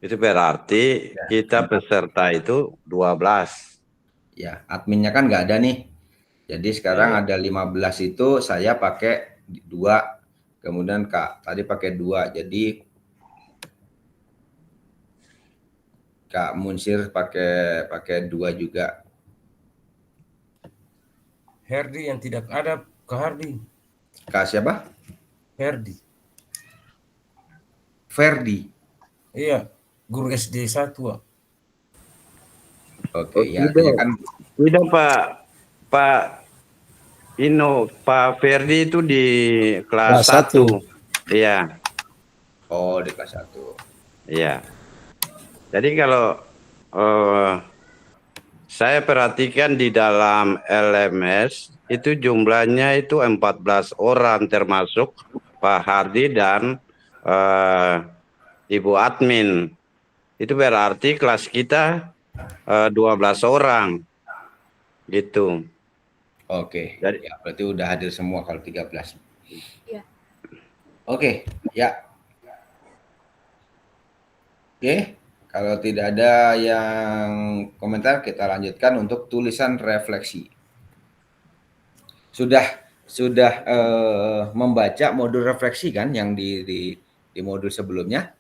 Itu berarti kita peserta itu 12.
Ya, adminnya kan nggak ada nih. Jadi sekarang ada 15 itu saya pakai 2, kemudian Kak tadi pakai 2. Jadi Kak Munsir pakai 2 juga.
Herdi yang tidak ada, Kak Hardi.
Kak siapa?
Herdi.
Ferdi.
Iya, guru SD 1.
Oke, ya
tidak.
kan.
Tidak Pak Ferdi itu di kelas 1. Iya.
Oh, di kelas 1.
Iya. Jadi kalau saya perhatikan di dalam LMS itu jumlahnya itu 14 orang, termasuk Pak Hardi dan Ibu admin. Itu berarti kelas kita 12 orang. Gitu.
Oke.
Jadi,
ya berarti udah hadir semua kalau 13.
Iya.
Oke, ya. Oke, kalau tidak ada yang komentar, kita lanjutkan untuk tulisan refleksi. Sudah membaca modul refleksi kan yang di modul sebelumnya.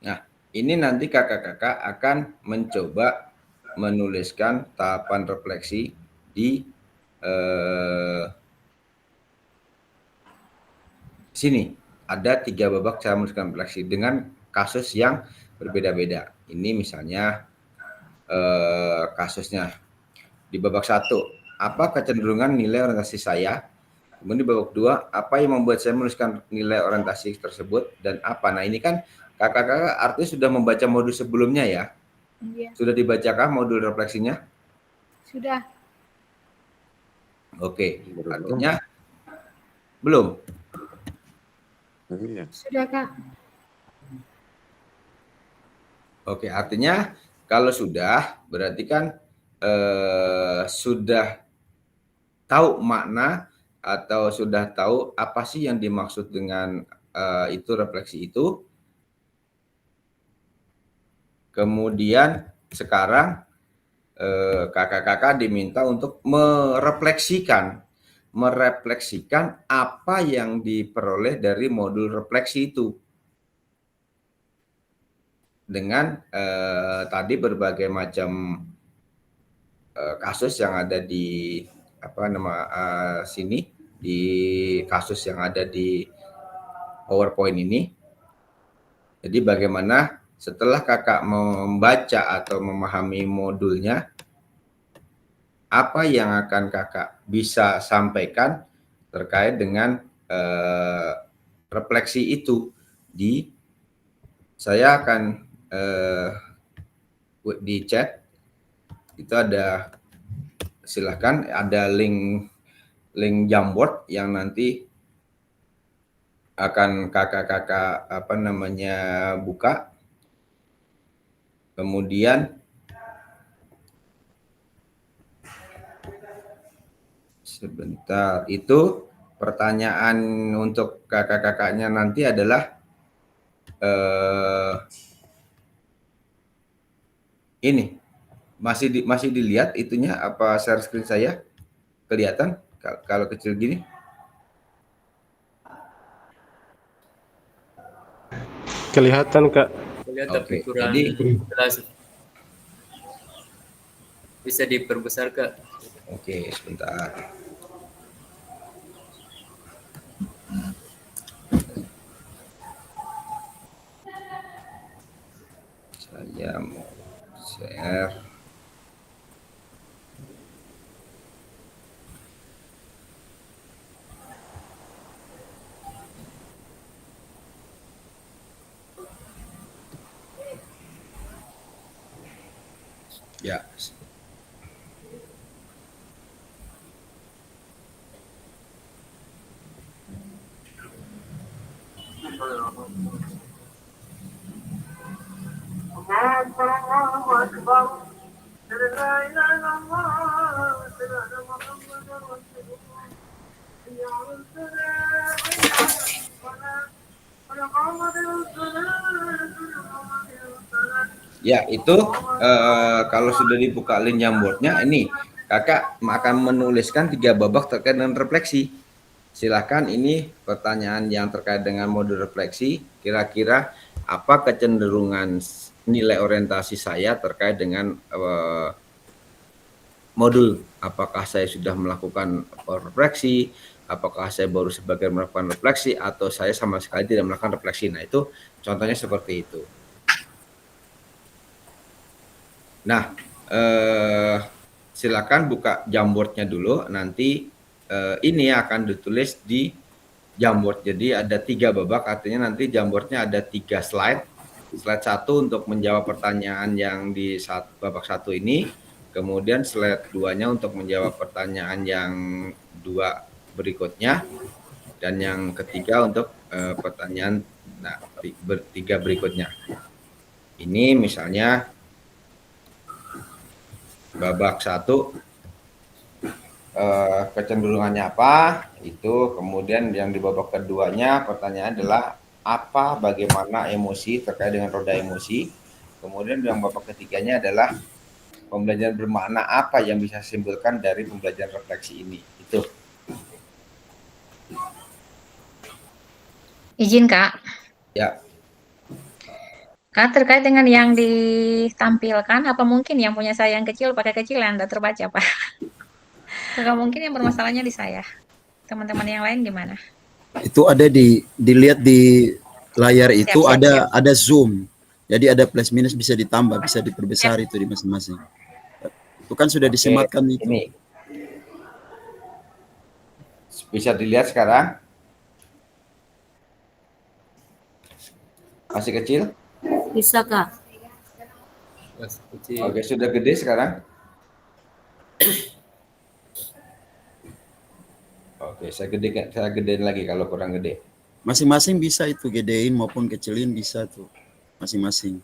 Nah, ini nanti kakak-kakak akan mencoba menuliskan tahapan refleksi di sini. Ada 3 babak cara menuliskan refleksi dengan kasus yang berbeda-beda. Ini misalnya kasusnya di babak 1, apa kecenderungan nilai orientasi saya? Kemudian di babak 2, apa yang membuat saya menuliskan nilai orientasi tersebut dan apa? Nah, ini kan kakak-kakak artinya sudah membaca modul sebelumnya ya?
Iya,
Sudah dibacakah modul refleksinya?
sudah.
Oke, artinya belum.
Iya.
Sudah, Kak.
Oke, artinya kalau sudah berarti kan sudah tahu makna atau sudah tahu apa sih yang dimaksud dengan itu refleksi itu. Kemudian sekarang kakak-kakak diminta untuk merefleksikan apa yang diperoleh dari modul refleksi itu dengan tadi berbagai macam kasus yang ada di sini, di kasus yang ada di PowerPoint ini. Jadi bagaimana setelah kakak membaca atau memahami modulnya, apa yang akan kakak bisa sampaikan terkait dengan refleksi itu. Saya akan di chat itu ada, silahkan ada link Jamboard yang nanti akan kakak-kakak buka. Kemudian sebentar, itu pertanyaan untuk kakak-kakaknya nanti adalah ini masih dilihat itunya, apa share screen saya kelihatan kalau kecil gini?
Kelihatan, Kak.
Kelihatan
Oke,
kurang
jadi
jelas. Bisa diperbesar, Kak.
oke, sebentar. Saya mau share. Ya. Ya, itu kalau sudah dibuka link Jamboardnya, ini kakak akan menuliskan 3 babak terkait dengan refleksi. Silakan, ini pertanyaan yang terkait dengan modul refleksi. Kira-kira apa kecenderungan nilai orientasi saya terkait dengan modul? Apakah saya sudah melakukan refleksi? Apakah saya baru sebagian melakukan refleksi? Atau saya sama sekali tidak melakukan refleksi? Nah, itu contohnya seperti itu. Nah, silakan buka Jamboardnya dulu. Nanti ini akan ditulis di Jamboard. Jadi ada 3 babak, artinya nanti Jamboardnya ada 3 slide. Slide 1 untuk menjawab pertanyaan yang di babak 1 ini. Kemudian slide 2-nya untuk menjawab pertanyaan yang 2 berikutnya. Dan yang ketiga untuk pertanyaan 3 berikutnya. Ini misalnya babak 1 kecenderungannya apa itu, kemudian yang di babak keduanya pertanyaan adalah apa, bagaimana emosi terkait dengan roda emosi, kemudian yang babak ketiganya adalah pembelajaran bermakna apa yang bisa disimpulkan dari pembelajaran refleksi ini. Itu.
Izin, Kak.
Ya.
Kak, terkait dengan yang ditampilkan, apa mungkin yang punya saya yang kecil pakai kecil yang tidak terbaca, Pak? Enggak mungkin yang bermasalahnya di saya. Teman-teman yang lain gimana?
Itu ada dilihat di layar itu,
Siap.
ada zoom. Jadi ada plus minus bisa ditambah, bisa diperbesar itu di masing-masing. Itu kan sudah disematkan itu.
Ini bisa dilihat sekarang. Masih kecil?
Bisa, Kak.
Masih kecil.
Oke, sudah gede sekarang? Oke, saya gedein lagi kalau kurang gede.
Masing-masing bisa itu, gedein maupun kecilin bisa tuh. Masing-masing.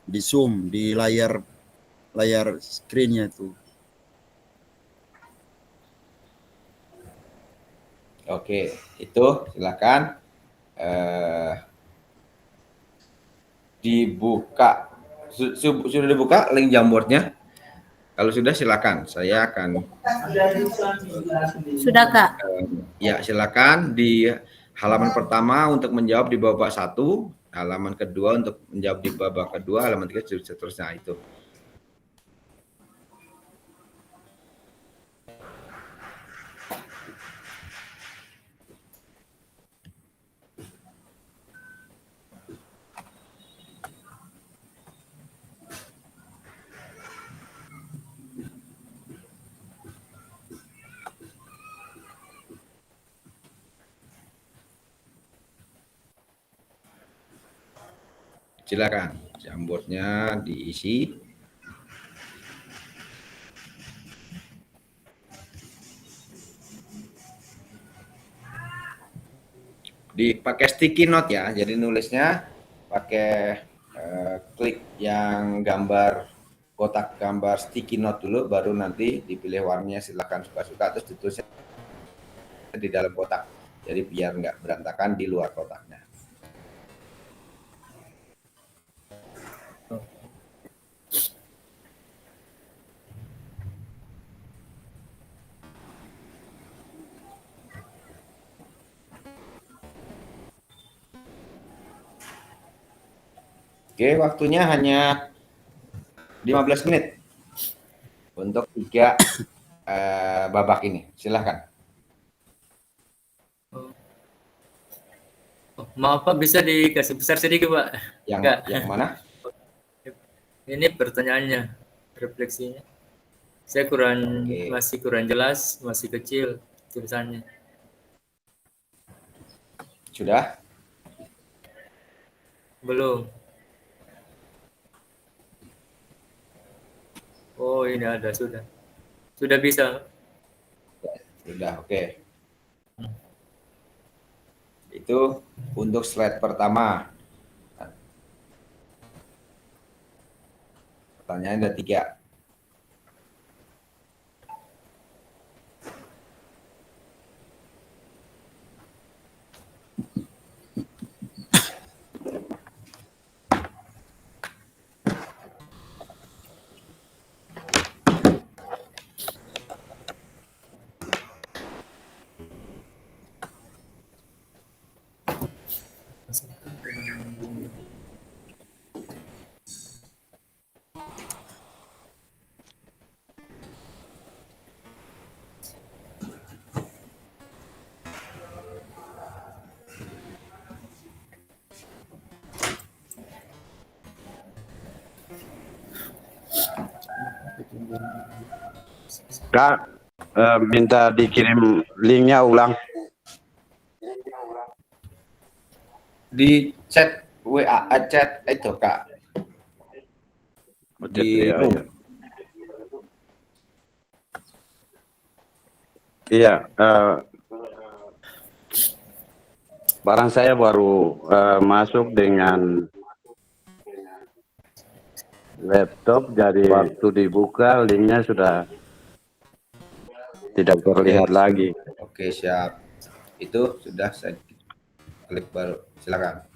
Di zoom, di layar screen-nya tuh.
Oke, itu silakan dibuka. Sudah dibuka link Jamboardnya? Kalau sudah silakan, saya akan.
Sudah, Kak.
Ya, silakan di halaman pertama untuk menjawab di babak 1, halaman kedua untuk menjawab di babak kedua, halaman 3 seterusnya itu. Silakan, Jamboardnya diisi. Dipakai sticky note ya, jadi nulisnya pakai klik yang gambar kotak gambar sticky note dulu, baru nanti dipilih warnanya, silakan suka-suka, terus ditulisnya di dalam kotak, jadi biar nggak berantakan di luar kotaknya. Oke, waktunya hanya 15 menit untuk 3 babak ini. Silahkan.
Maaf Pak, bisa dikasih besar sedikit Pak?
Yang mana?
Ini pertanyaannya, refleksinya. Saya masih kurang jelas, masih kecil tulisannya.
Sudah?
Belum. Oh, ini ada, sudah. Sudah bisa.
Sudah, oke. Itu untuk slide pertama. Pertanyaan ada 3.
Kak, minta dikirim linknya ulang.
Di chat WA, chat itu Kak. Di Zoom.
Iya, barang saya baru masuk dengan laptop, jadi waktu dibuka linknya sudah tidak terlihat lagi.
Oke, siap. Itu sudah saya klik baru. Silakan.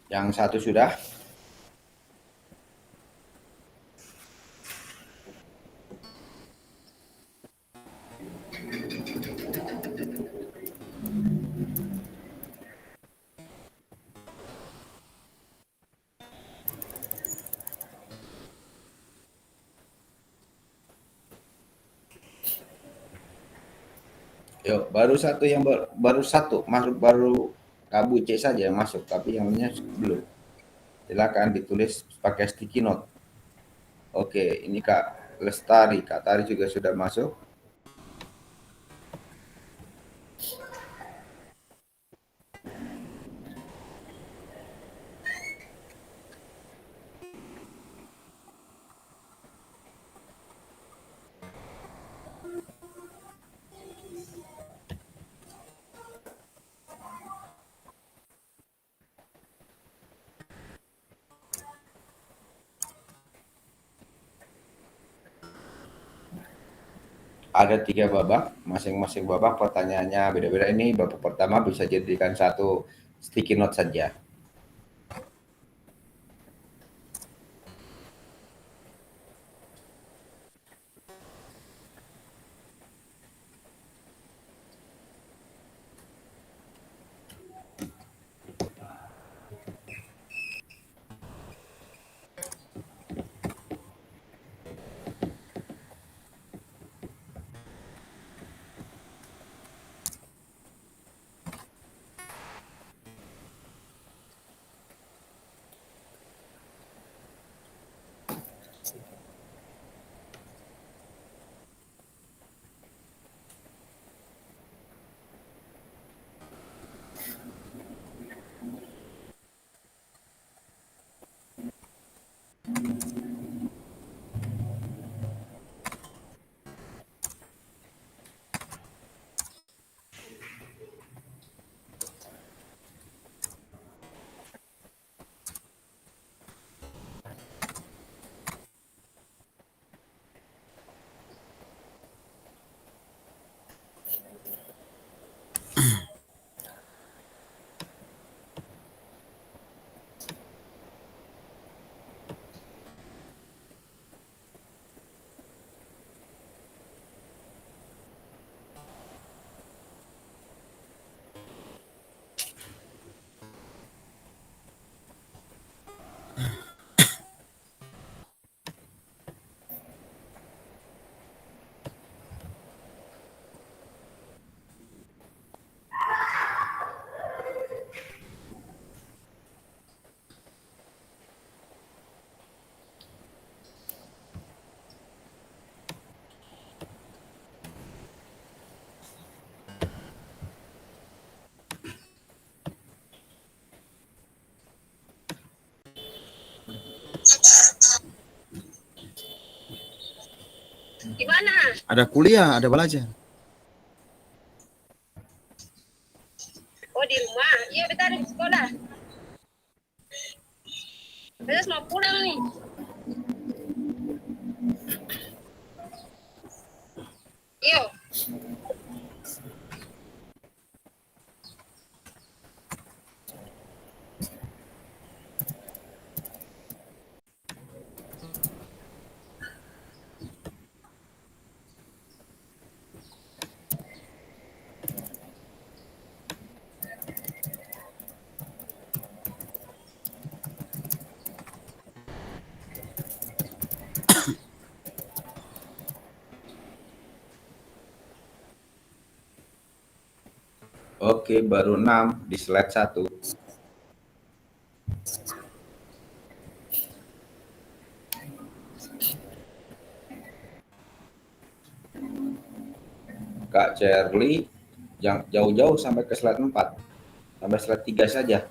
Yang satu sudah? Yuk, baru satu yang baru satu masuk, baru Kabu C saja yang masuk, tapi yang lainnya belum. Silakan ditulis pakai sticky note. Oke, ini Kak Lestari, Kak Tari juga sudah masuk. Ada 3 babak, masing-masing babak pertanyaannya beda-beda. Ini babak pertama bisa jadikan satu sticky note saja.
Gimana?
Ada kuliah, ada belajar.
Oh, di rumah. Iya, bentar di sekolah. Terus mau pulang nih. Yuk.
Oke, baru 6 di slide 1. Kak Cherly, jangan jauh-jauh sampai ke slide 4. Sampai slide 3 saja.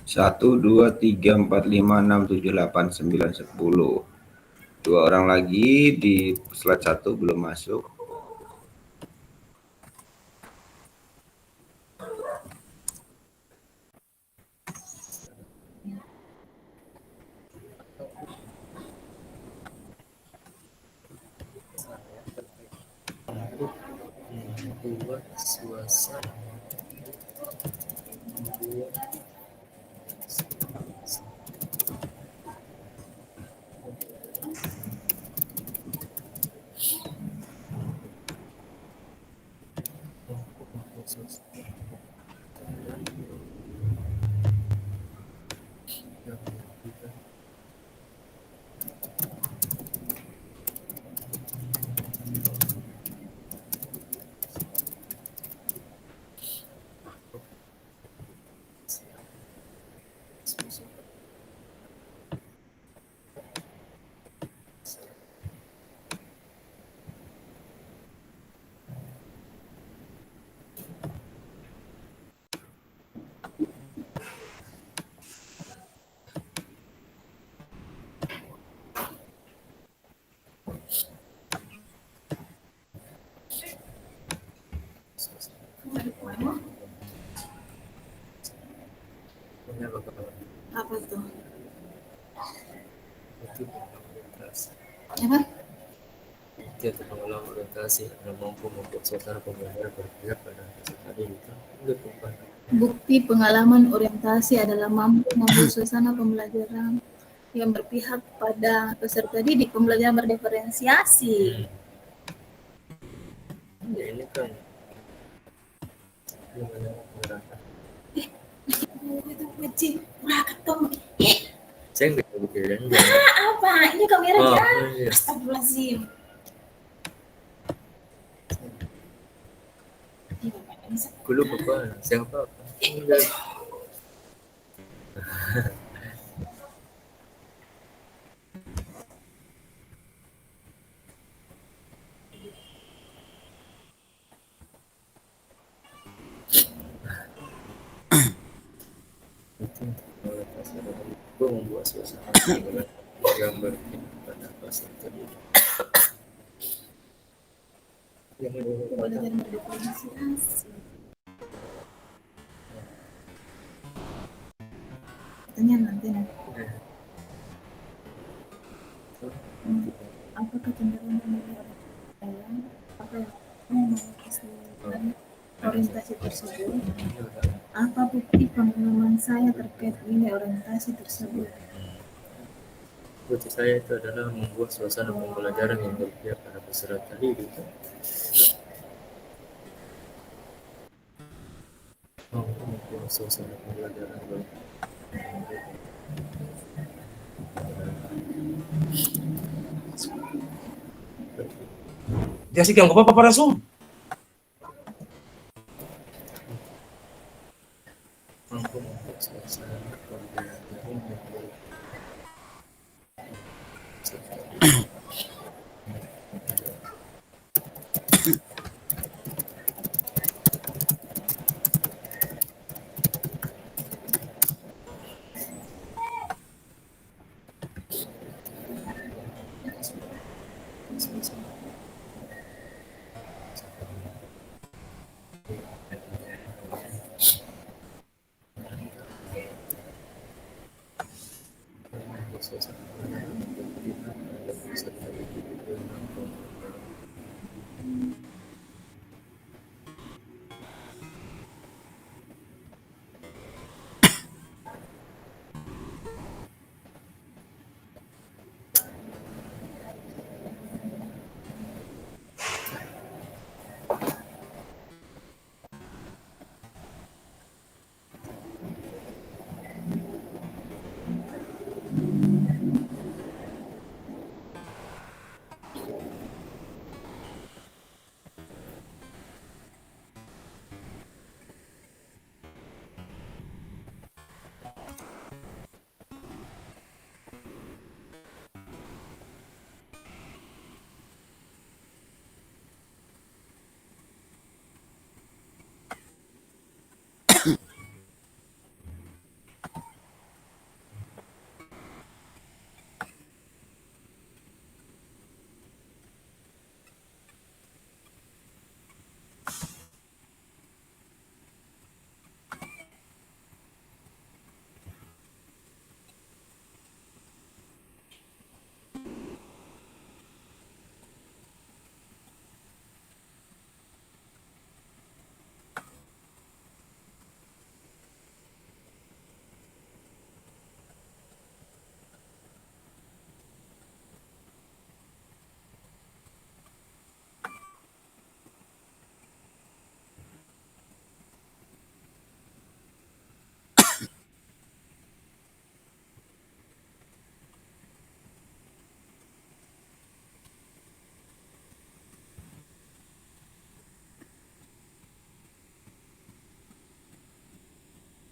1, 2, 3, 4, 5, 6, 7, 8, 9, 10. 2 orang lagi di slide 1 belum masuk.
Apa tuh? Apa?
Kegiatan pengalaman orientasi adalah mampu membuat suasana pembelajaran berpihak pada peserta didik. Gitu, Pak.
Bukti pengalaman orientasi adalah mampu membuat suasana pembelajaran yang berpihak pada peserta didik. Pembelajaran berdiferensiasi.
Ya, ini kan gimana penerapan. Saya nggak tahu pikiran.
Apa? Ini kamera
Oh,
jalan.
iya.
Astagfirullahaladzim.
Aku lupa Pak. Siapa? Itu membuat suasana yang berpihak pada peserta didik.
Pembelajaran berdiferensiasi. Pertanyaan nanti. Apa kecenderungan dari orang tua? Apa yang mengekspresikan orientasi tersebut? Apa bukti pengalaman saya terkait nilai orientasi tersebut?
Bukti saya itu adalah membuat suasana pembelajaran yang berpihak pada peserta didik. Membuat suasana pembelajaran berpihak.
Dia sih yang apa para Zoom?
Mampu membuat suasana pembelajaran yang berpihak. Suasana pembelajaran yang berpihak pada peserta didik dengan mampu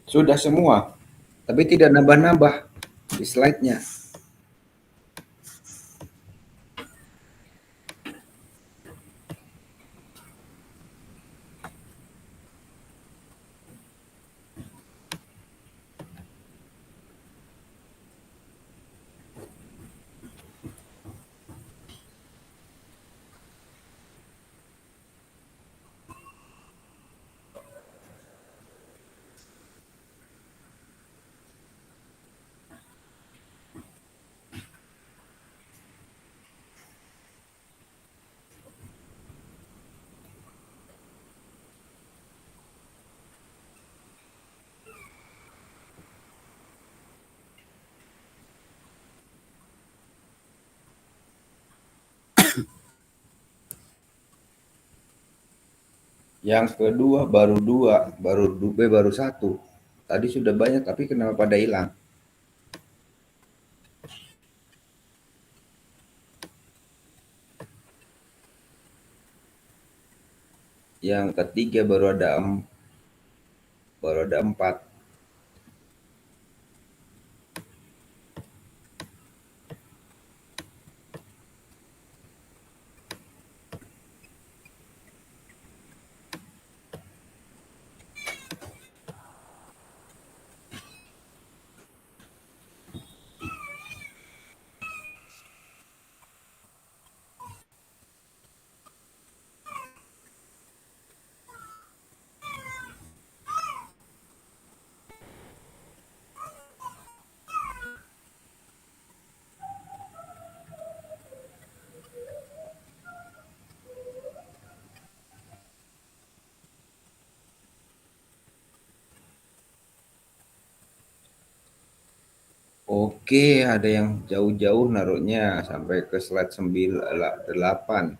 Sudah semua, tapi tidak nambah-nambah di slide-nya. Yang kedua baru 2, baru 1. Tadi sudah banyak tapi kenapa pada hilang? Yang ketiga baru ada 4. Oke, ada yang jauh-jauh naruhnya sampai ke slide 8.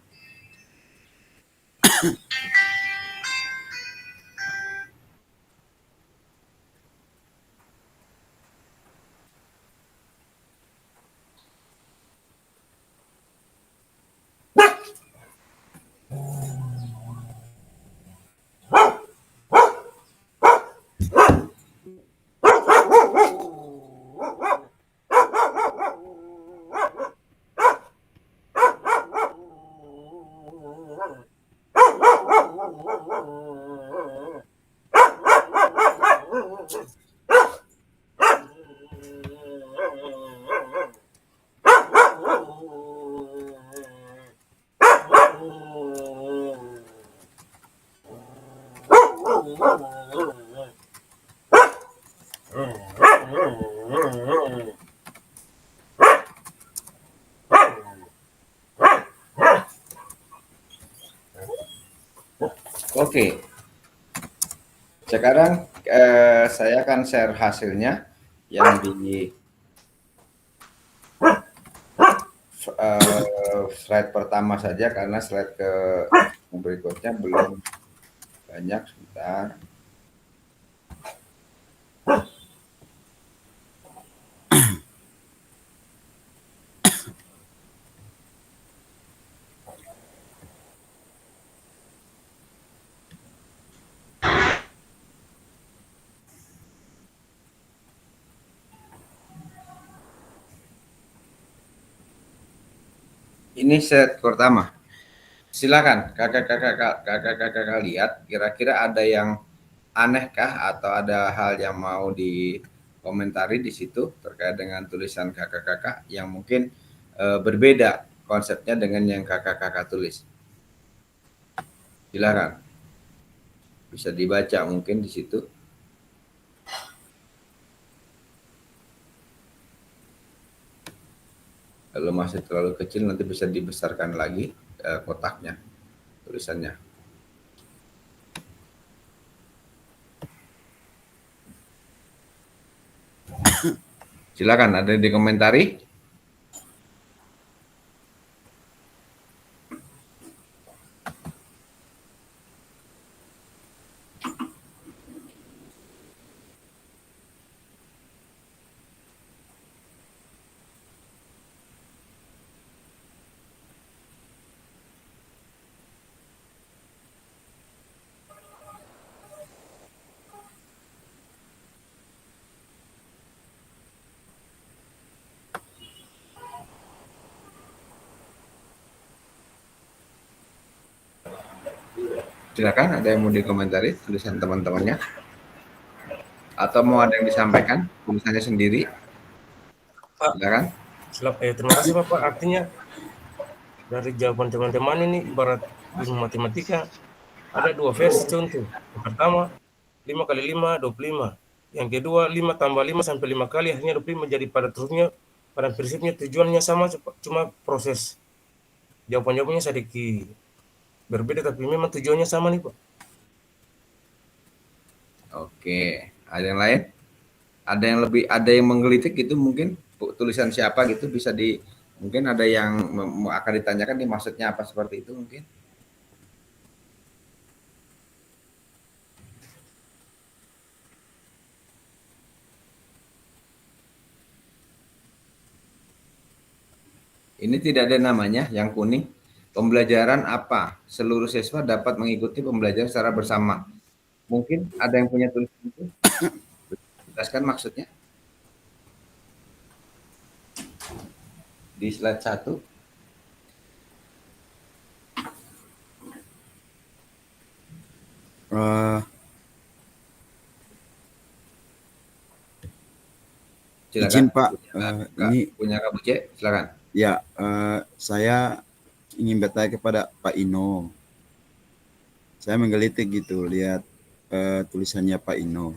Oke, sekarang saya akan share hasilnya yang di slide pertama saja karena slide ke berikutnya belum banyak. Sebentar. Ini set pertama. Silakan kakak lihat kira-kira ada yang anehkah atau ada hal yang mau dikomentari di situ terkait dengan tulisan kakak-kakak yang mungkin berbeda konsepnya dengan yang kakak-kakak tulis. Silakan. Bisa dibaca mungkin di situ. Kalau masih terlalu kecil nanti bisa dibesarkan lagi kotaknya, tulisannya. Silakan, ada yang dikomentari? Silakan, ada yang mau dikomentari tulisan teman-temannya? Atau mau ada yang disampaikan tulisannya sendiri? Silakan.
Terima kasih Bapak. Artinya dari jawaban teman-teman ini ibarat ilmu matematika ada 2 versi contoh. Yang pertama 5 kali 5 25. Yang kedua 5 tambah 5 sampai 5 kali akhirnya 25 jadi pada terusnya pada prinsipnya tujuannya sama cuma proses jawabannya sedikit berbeda tapi memang tujuannya sama nih Pak.
Oke, ada yang lain? Ada yang menggelitik gitu mungkin tulisan siapa gitu bisa mungkin ada yang akan ditanyakan nih maksudnya apa seperti itu mungkin. Ini tidak ada namanya yang kuning. Pembelajaran apa? Seluruh siswa dapat mengikuti pembelajaran secara bersama. Mungkin ada yang punya tulisan itu? Jelaskan maksudnya. Di slide 1. Silakan.
Izin Pak, ini
punya Kak Buce, silakan.
Ya, saya ingin bertanya kepada Pak Ino. Saya menggelitik gitu lihat tulisannya Pak Ino.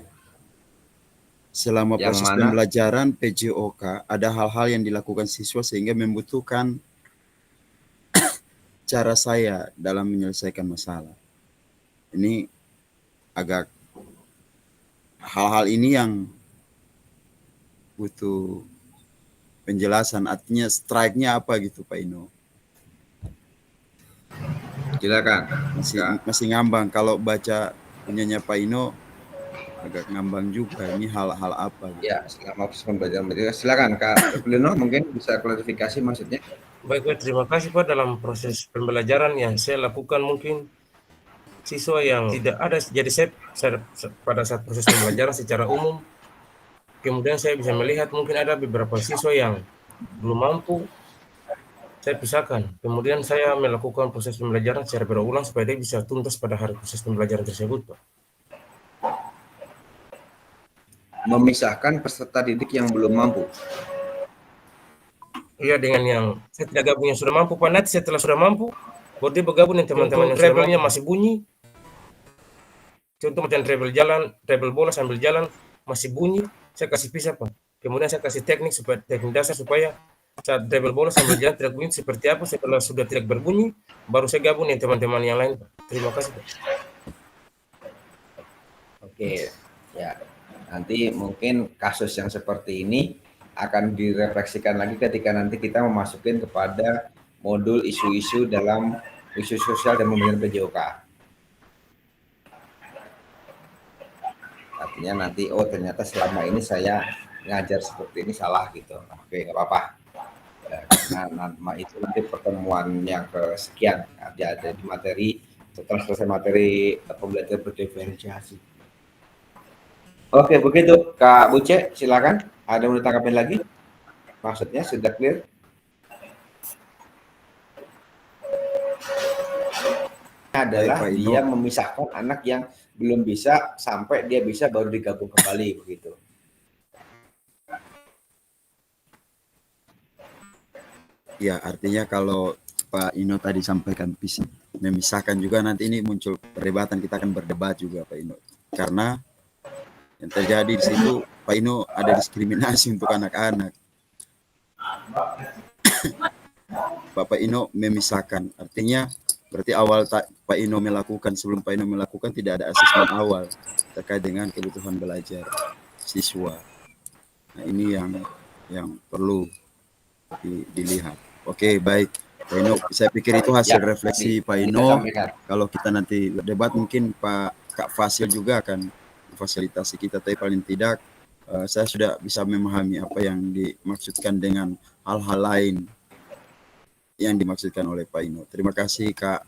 Selama
Yang
proses
mana?
pembelajaran PJOK, ada hal-hal yang dilakukan siswa sehingga membutuhkan cara saya dalam menyelesaikan masalah. Ini agak hal-hal ini yang butuh penjelasan, artinya strike-nya apa gitu Pak Ino?
Silakan.
Masih ngambang kalau baca punyanya Pak Ino, agak ngambang juga ini hal-hal apa gitu.
Ya, selama proses pembelajaran. Silakan Kak Lino, mungkin bisa klarifikasi maksudnya.
Baik, terima kasih Pak. Dalam proses pembelajaran yang saya lakukan mungkin siswa yang tidak ada, jadi saya pada saat proses pembelajaran secara umum, kemudian saya bisa melihat mungkin ada beberapa siswa yang belum mampu, saya pisahkan. Kemudian saya melakukan proses pembelajaran secara berulang supaya dia bisa tuntas pada hari proses pembelajaran tersebut, Pak.
Memisahkan peserta didik yang belum mampu.
Iya, dengan yang saya tidak gabung yang sudah mampu, Pak. Nanti setelah sudah mampu, baru dia bergabung dengan teman-teman yang treble-nya masih bunyi. Contoh macam treble bola sambil jalan masih bunyi, saya kasih pisah, Pak. Kemudian saya kasih teknik dasar supaya saat treble bola sambil jalan tidak bunyi seperti apa. Setelah sudah tidak berbunyi, baru saya gabung dengan teman-teman yang lain, Pak. Terima kasih, Pak.
Oke, ya. Nanti mungkin kasus yang seperti ini akan direfleksikan lagi ketika nanti kita memasukin kepada modul isu-isu dalam isu sosial dan pembelajaran PJOK. Artinya nanti, oh ternyata selama ini saya ngajar seperti ini salah gitu. Oke, nggak apa-apa. Ya, karena itu nanti pertemuan yang kesekian ada di materi setelah selesai materi pembelajaran berdiferensiasi. Oke, begitu Kak Buce, silakan. Ada yang mau ditangkapin lagi? Maksudnya sudah clear? Adalah dia memisahkan anak yang belum bisa sampai dia bisa baru digabung kembali begitu.
Ya, artinya kalau Pak Ino tadi sampaikan memisahkan juga, nanti ini muncul perdebatan, kita akan berdebat juga Pak Ino. Karena yang terjadi di situ Pak Ino ada diskriminasi untuk anak-anak. Pak Ino memisahkan, artinya berarti awal Pak Ino melakukan, sebelum Pak Ino melakukan tidak ada asesmen awal terkait dengan kebutuhan belajar siswa. Nah, ini yang perlu dilihat. Oke, baik Pak Ino, saya pikir itu hasil refleksi Pak Ino. Kalau kita nanti berdebat mungkin Kak Fasil juga akan fasilitasi kita, tapi paling tidak saya sudah bisa memahami apa yang dimaksudkan dengan hal-hal lain yang dimaksudkan oleh Pak Ino. Terima kasih Kak.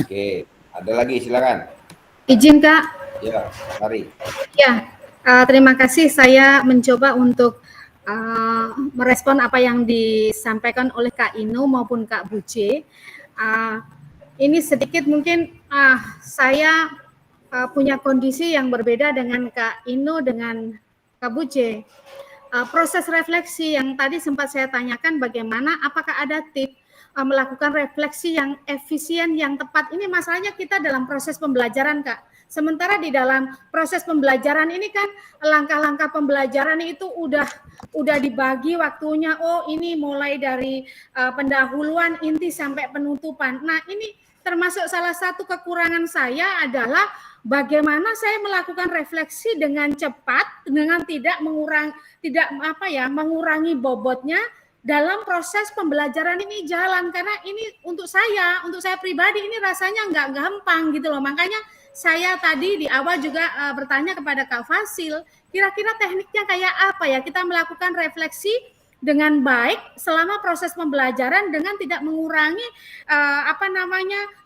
Oke, ada lagi silakan.
Izin Kak.
Ya, mari.
Ya, terima kasih. Saya mencoba untuk merespon apa yang disampaikan oleh Kak Ino maupun Kak Buce. Ini sedikit mungkin saya punya kondisi yang berbeda dengan Kak Ino dengan Kak Buce. Proses refleksi yang tadi sempat saya tanyakan bagaimana, apakah ada tips melakukan refleksi yang efisien, yang tepat. Ini masalahnya kita dalam proses pembelajaran Kak. Sementara di dalam proses pembelajaran ini kan langkah-langkah pembelajaran itu udah dibagi waktunya. Oh, ini mulai dari pendahuluan inti sampai penutupan. Nah, ini termasuk salah satu kekurangan saya adalah bagaimana saya melakukan refleksi dengan cepat, dengan tidak mengurangi bobotnya dalam proses pembelajaran ini jalan. Karena ini untuk saya pribadi ini rasanya nggak gampang gitu loh. Makanya saya tadi di awal juga bertanya kepada Kak Fasil, kira-kira tekniknya kayak apa ya kita melakukan refleksi dengan baik selama proses pembelajaran dengan tidak mengurangi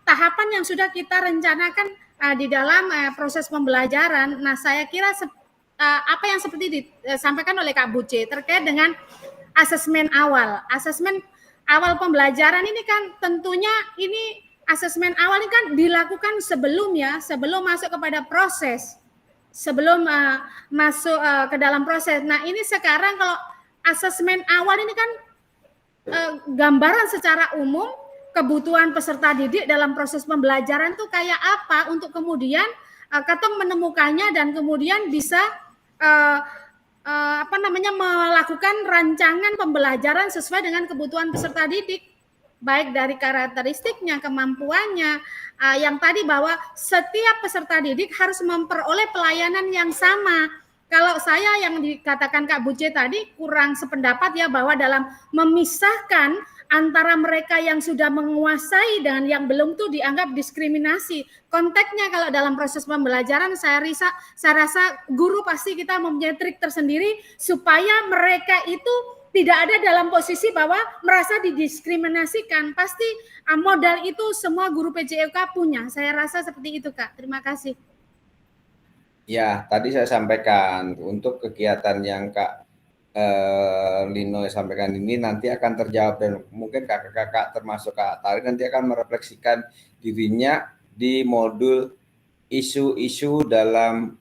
tahapan yang sudah kita rencanakan di dalam proses pembelajaran. Nah, saya kira apa yang seperti disampaikan oleh Kak Buce terkait dengan asesmen awal. Asesmen awal pembelajaran ini kan tentunya ini asesmen awal ini kan dilakukan sebelum masuk kepada proses. Sebelum masuk ke dalam proses. Nah, ini sekarang kalau asesmen awal ini kan gambaran secara umum kebutuhan peserta didik dalam proses pembelajaran itu kayak apa untuk kemudian ketemu menemukannya dan kemudian bisa melakukan rancangan pembelajaran sesuai dengan kebutuhan peserta didik, baik dari karakteristiknya, kemampuannya, yang tadi bahwa setiap peserta didik harus memperoleh pelayanan yang sama. Kalau saya yang dikatakan Kak Buce tadi kurang sependapat ya, bahwa dalam memisahkan antara mereka yang sudah menguasai dengan yang belum tuh dianggap diskriminasi. Konteksnya kalau dalam proses pembelajaran saya rasa guru pasti kita mempunyai trik tersendiri supaya mereka itu tidak ada dalam posisi bahwa merasa didiskriminasikan. Pasti modal itu semua guru PJOK punya. Saya rasa seperti itu, Kak. Terima kasih.
Ya, tadi saya sampaikan untuk kegiatan yang Kak Lino sampaikan ini nanti akan terjawab dan mungkin kakak-kakak termasuk Kak Tari nanti akan merefleksikan dirinya di modul isu-isu dalam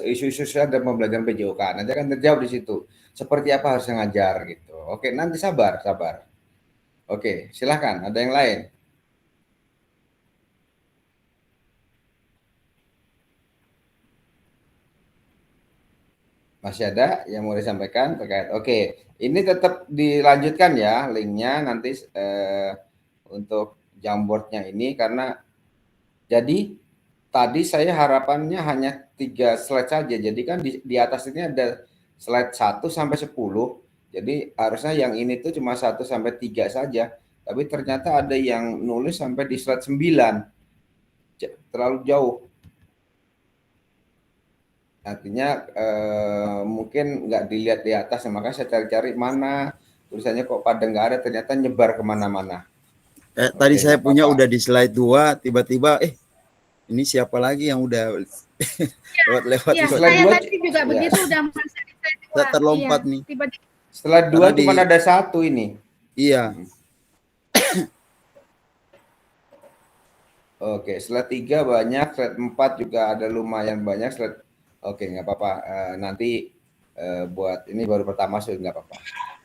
isu-isu dan pembelajaran PJOK. Nanti akan terjawab di situ. Seperti apa harus ngajar gitu. Oke, nanti sabar. Oke, silahkan. Ada yang lain? Masih ada yang mau disampaikan terkait? Oke, ini tetap dilanjutkan ya linknya nanti untuk Jamboardnya ini karena jadi tadi saya harapannya hanya 3 slide saja. Jadi kan di atas ini ada slide 1 sampai 10. Jadi harusnya yang ini tuh cuma 1 sampai 3 saja. Tapi ternyata ada yang nulis sampai di slide 9. Terlalu jauh. Artinya mungkin nggak dilihat di atas, makanya saya cari-cari mana tulisannya kok pada nggak ada, ternyata nyebar kemana-mana.
Tadi saya punya udah di slide 2, tiba-tiba ini siapa lagi yang udah lewat
ya,
slide 2?
Tadi juga begitu udah masuk di slide 2.
Saya terlompat nih.
Slide 2 cuma ada 1 ini.
Iya.
Oke, slide 3 banyak, slide 4 juga ada lumayan banyak, slide. Oke, nggak apa-apa. Nanti buat ini baru pertama sudah nggak apa-apa.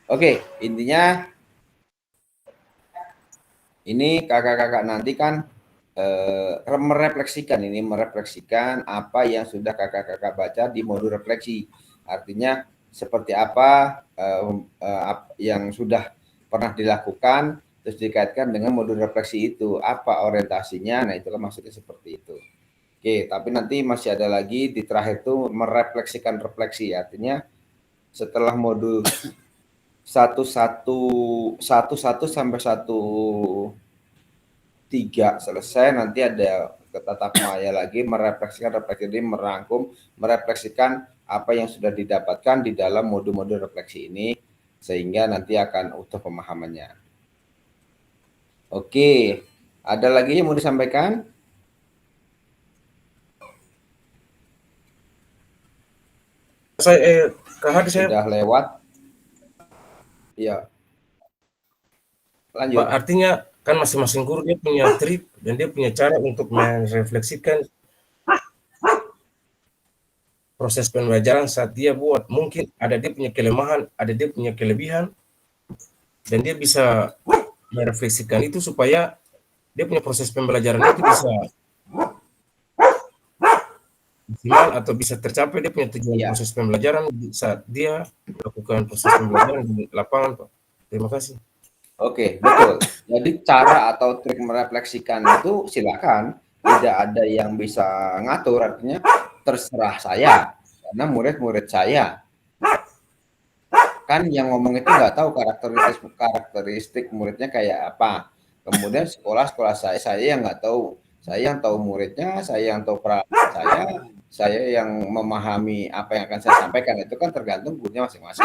Oke, intinya ini kakak-kakak nanti kan merefleksikan apa yang sudah kakak-kakak baca di modul refleksi. Artinya seperti apa yang sudah pernah dilakukan, terus dikaitkan dengan modul refleksi itu. Apa orientasinya? Nah, itulah maksudnya seperti itu. Oke, tapi nanti masih ada lagi di terakhir itu merefleksikan refleksi. Artinya setelah modul 1 sampai 1.3 selesai, nanti ada tatap maya lagi merefleksikan refleksi, jadi merangkum, merefleksikan apa yang sudah didapatkan di dalam modul-modul refleksi ini sehingga nanti akan utuh pemahamannya. Oke, ada lagi yang mau disampaikan?
Saya
sudah lewat. Ya. Lanjut.
Artinya kan masing-masing guru dia punya trik dan dia punya cara untuk merefleksikan proses pembelajaran saat dia buat. Mungkin ada dia punya kelemahan, ada dia punya kelebihan, dan dia bisa merefleksikan itu supaya dia punya proses pembelajaran itu bisa maksimal atau bisa tercapai dia punya tujuan proses pembelajaran saat dia melakukan proses pembelajaran di lapangan, Pak. Terima kasih.
Oke, betul. Jadi cara atau trik merefleksikan itu silakan, tidak ada yang bisa ngatur, artinya terserah saya karena murid-murid saya. Kan yang ngomong itu nggak tahu karakteristik muridnya kayak apa. Kemudian sekolah saya yang nggak tahu. Saya yang tahu muridnya, saya yang tahu peralatan saya yang memahami apa yang akan saya sampaikan. Itu kan tergantung gurunya masing-masing.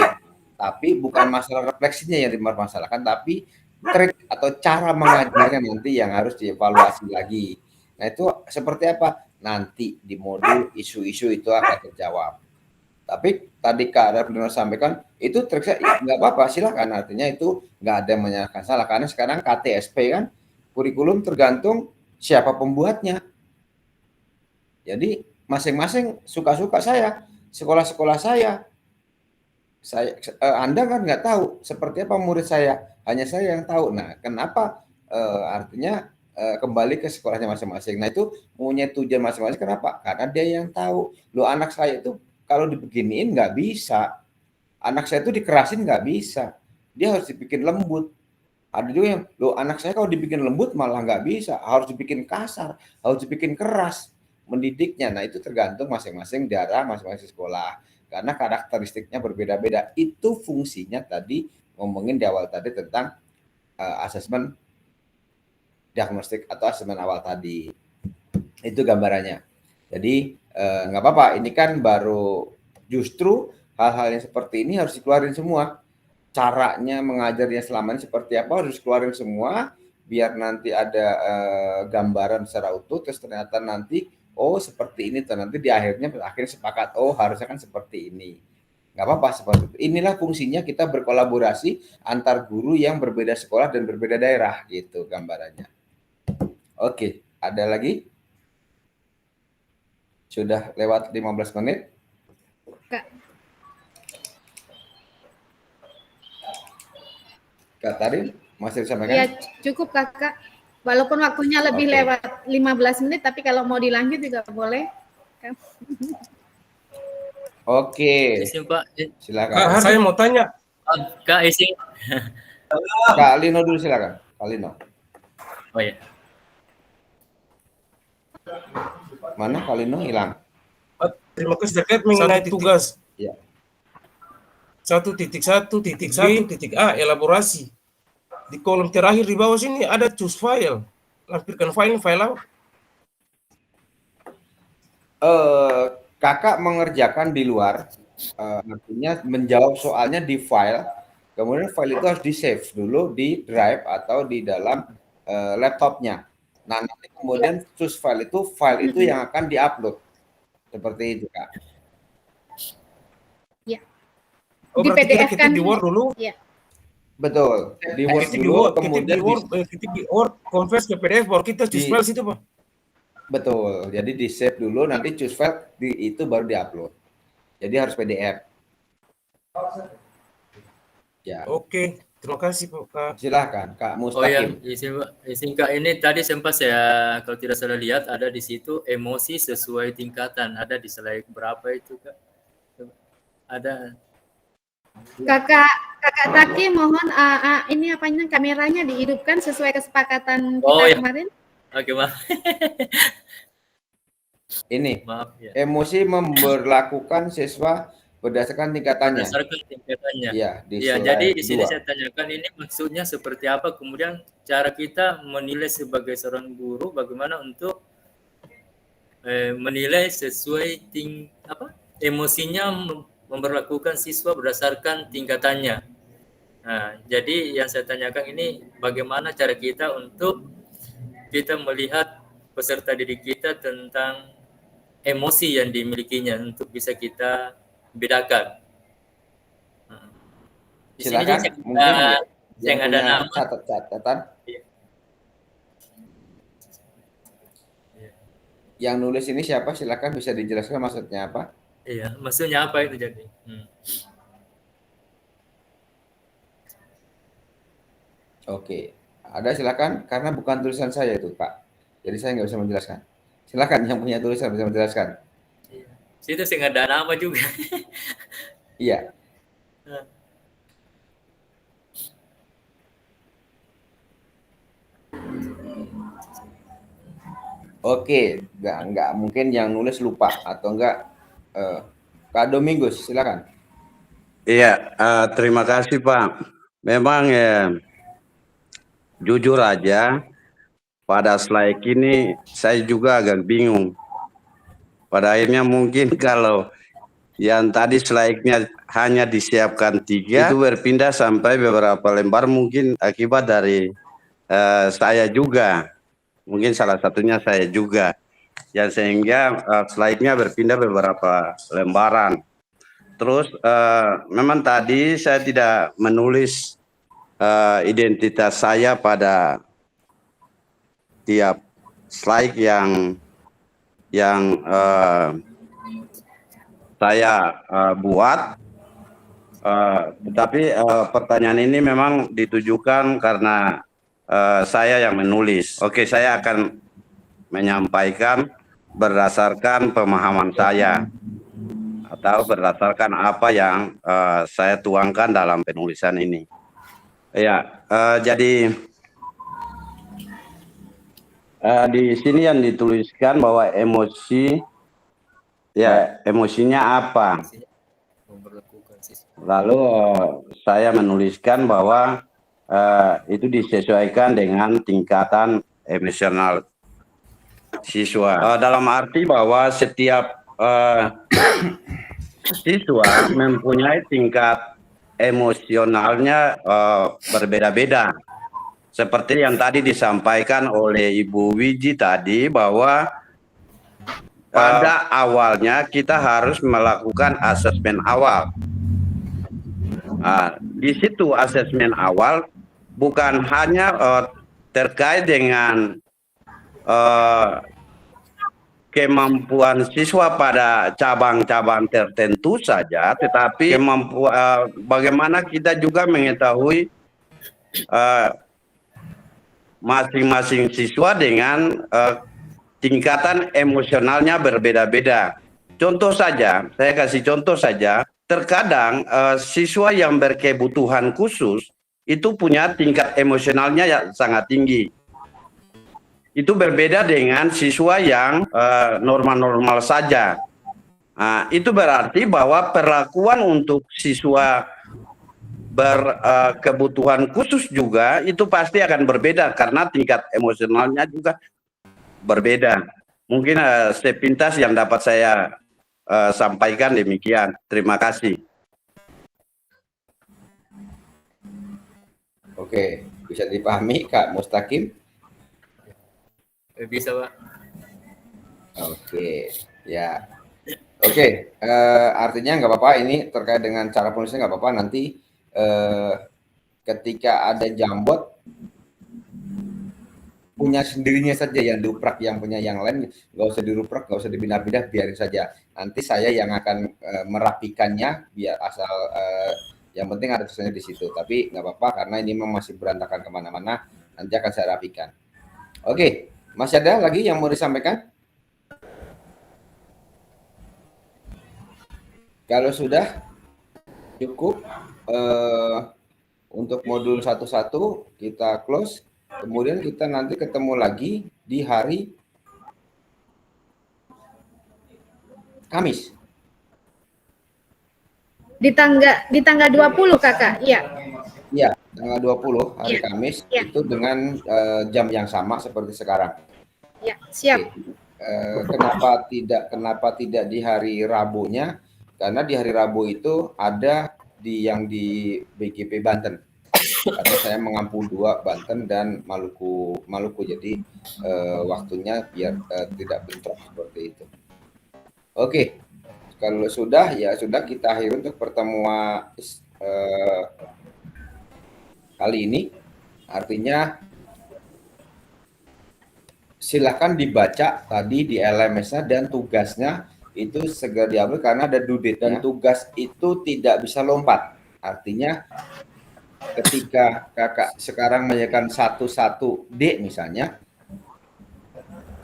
tapi bukan masalah refleksinya yang dipermasalahkan, tapi trik atau cara mengajarnya nanti yang harus dievaluasi lagi. Nah itu seperti apa? Nanti di modul isu-isu itu akan terjawab. Tapi tadi Kak Raflino sampaikan itu triknya nggak apa-apa, silakan. Artinya itu nggak ada yang menyalahkan salah karena sekarang KTSP kan kurikulum tergantung siapa pembuatnya. Jadi masing-masing suka-suka saya, sekolah-sekolah saya Anda kan nggak tahu seperti apa murid saya, hanya saya yang tahu. Nah, kenapa artinya kembali ke sekolahnya masing-masing. Nah, itu punya tujuan masing-masing. Kenapa? Karena dia yang tahu. Loh, anak saya itu kalau dibeginiin nggak bisa. Anak saya itu dikerasin nggak bisa. Dia harus dibikin lembut. Ada juga yang, loh anak saya kalau dibikin lembut malah nggak bisa. Harus dibikin kasar, harus dibikin keras mendidiknya. Nah, itu tergantung masing-masing daerah, masing-masing sekolah. Karena karakteristiknya berbeda-beda. Itu fungsinya tadi ngomongin di awal tadi tentang asesmen diagnostik atau asesmen awal tadi. Itu gambarannya. Jadi nggak apa-apa. Ini kan baru justru hal-hal yang seperti ini harus dikeluarin semua. Caranya mengajarnya selama ini seperti apa harus keluarin semua. Biar nanti ada gambaran secara utuh. Terus ternyata nanti oh seperti ini, nanti di akhirnya sepakat, oh harusnya kan seperti ini. Nggak apa-apa seperti itu. Inilah fungsinya kita berkolaborasi antar guru yang berbeda sekolah dan berbeda daerah, gitu gambarannya. Oke, ada lagi? Sudah lewat 15 menit. Kak Tarin, masih disampaikan?
Ya cukup Kakak. Walaupun waktunya lebih lewat 15 menit, tapi kalau mau dilanjut juga boleh.
Oke. Pak.
Silakan.
Saya mau tanya.
Kak Isi.
Kak Lino dulu silakan. Kak Lino.
Oh ya.
Mana Kak Lino hilang?
Terima kasih terkait mengenai tugas.
Ya.
1.1.1.A elaborasi. Di kolom terakhir di bawah sini ada choose file. Lampirkan file apa?
Kakak mengerjakan di luar, artinya menjawab soalnya di file, kemudian file itu harus di save dulu di drive atau di dalam laptopnya. Nah nanti kemudian choose file itu yang akan diupload, seperti itu Kak.
Ya.
Oh,
Di PDF
kita
kan?
di Word dulu.
Ya.
Betul, di Word dulu, kemudian
di Word, convert ke PDF, baru kita choose file situ Pak.
Betul, jadi di save dulu, nanti choose file itu baru diupload. Jadi harus PDF. Ya.
Oke, terima kasih Pak.
Silahkan Kak Mustaqim.
Oh ya, izin Kak, ini tadi sempat saya kalau tidak salah lihat ada di situ emosi sesuai tingkatan, ada di slide berapa itu Kak? Ada.
Kakak Taki mohon ini apanya kameranya dihidupkan sesuai kesepakatan kita kemarin.
Oke, maaf.
Ini
maaf ya.
Emosi memberlakukan siswa berdasarkan tingkatannya.
Berdasarkan tingkatannya.
Iya,
jadi di sini saya tanyakan ini maksudnya seperti apa, kemudian cara kita menilai sebagai seorang guru bagaimana untuk menilai sesuai emosinya memperlakukan siswa berdasarkan tingkatannya. Nah, jadi yang saya tanyakan ini bagaimana cara kita untuk kita melihat peserta didik kita tentang emosi yang dimilikinya untuk bisa kita bedakan. Di
silakan,
sini
mungkin
yang ada nama
catatan. Yang nulis ini siapa? Silakan bisa dijelaskan maksudnya apa?
Iya, maksudnya apa itu jadi?
Oke, ada silakan karena bukan tulisan saya itu Pak, jadi saya nggak bisa menjelaskan. Silakan yang punya tulisan bisa menjelaskan.
Iya. Situ saya nggak ada nama juga.
Iya. Oke, nggak mungkin yang nulis lupa atau enggak. Kak Domingus, silakan.
Iya, terima kasih Pak. Memang jujur aja pada slide ini saya juga agak bingung. Pada akhirnya mungkin kalau yang tadi slide-nya hanya disiapkan 3 itu berpindah sampai beberapa lembar, mungkin akibat dari saya juga, mungkin salah satunya saya juga, yang sehingga slide-nya berpindah beberapa lembaran. Terus memang tadi saya tidak menulis identitas saya pada tiap slide yang saya buat, tetapi pertanyaan ini memang ditujukan karena saya yang menulis. Oke, saya akan menyampaikan berdasarkan pemahaman saya atau berdasarkan apa yang saya tuangkan dalam penulisan ini. Ya, jadi di sini yang dituliskan bahwa emosi, ya emosinya apa? Lalu saya menuliskan bahwa itu disesuaikan dengan tingkatan emosional siswa. Dalam arti bahwa setiap siswa mempunyai tingkat emosionalnya berbeda-beda. Seperti yang tadi disampaikan oleh Ibu Wiji tadi, bahwa pada awalnya kita harus melakukan asesmen awal. Di situ asesmen awal bukan hanya terkait dengan kemampuan siswa pada cabang-cabang tertentu saja, tetapi bagaimana kita juga mengetahui masing-masing siswa dengan tingkatan emosionalnya berbeda-beda. Contoh saja, saya kasih contoh saja, terkadang siswa yang berkebutuhan khusus itu punya tingkat emosionalnya yang sangat tinggi. Itu berbeda dengan siswa yang normal-normal saja. Itu berarti bahwa perlakuan untuk siswa berkebutuhan khusus juga itu pasti akan berbeda karena tingkat emosionalnya juga berbeda. Mungkin sepintas yang dapat saya sampaikan demikian. Terima kasih.
Oke, bisa dipahami Kak Mustaqim?
Bisa, Pak.
Oke, ya. Oke, artinya nggak apa-apa, ini terkait dengan cara penulisnya nggak apa-apa, nanti ketika ada jambot punya sendirinya saja yang diuprak, yang punya yang lain nggak usah diruprak, nggak usah dipindah-pindah, biarin saja. Nanti saya yang akan merapikannya, biar asal yang penting ada tulisannya di situ. Tapi nggak apa-apa karena ini memang masih berantakan kemana-mana, nanti akan saya rapikan. Oke, masih ada lagi yang mau disampaikan? Kalau sudah cukup untuk modul 1.1 kita close, kemudian kita nanti ketemu lagi di hari Kamis.
Di tanggal 20 Kakak, iya.
Iya, tanggal 20 hari Kamis itu dengan jam yang sama seperti sekarang.
Ya, siap.
Kenapa tidak di hari Rabunya? Karena di hari Rabu itu ada yang di BGP Banten. Karena saya mengampu 2 Banten dan Maluku. Jadi waktunya biar tidak bentrok seperti itu. Oke, kalau sudah ya sudah, kita akhiri untuk pertemuan kali ini. Artinya silakan dibaca tadi di LMS-nya dan tugasnya itu segera diambil karena ada due date dan tugas itu tidak bisa lompat. Artinya ketika kakak sekarang menyiapkan 11D misalnya,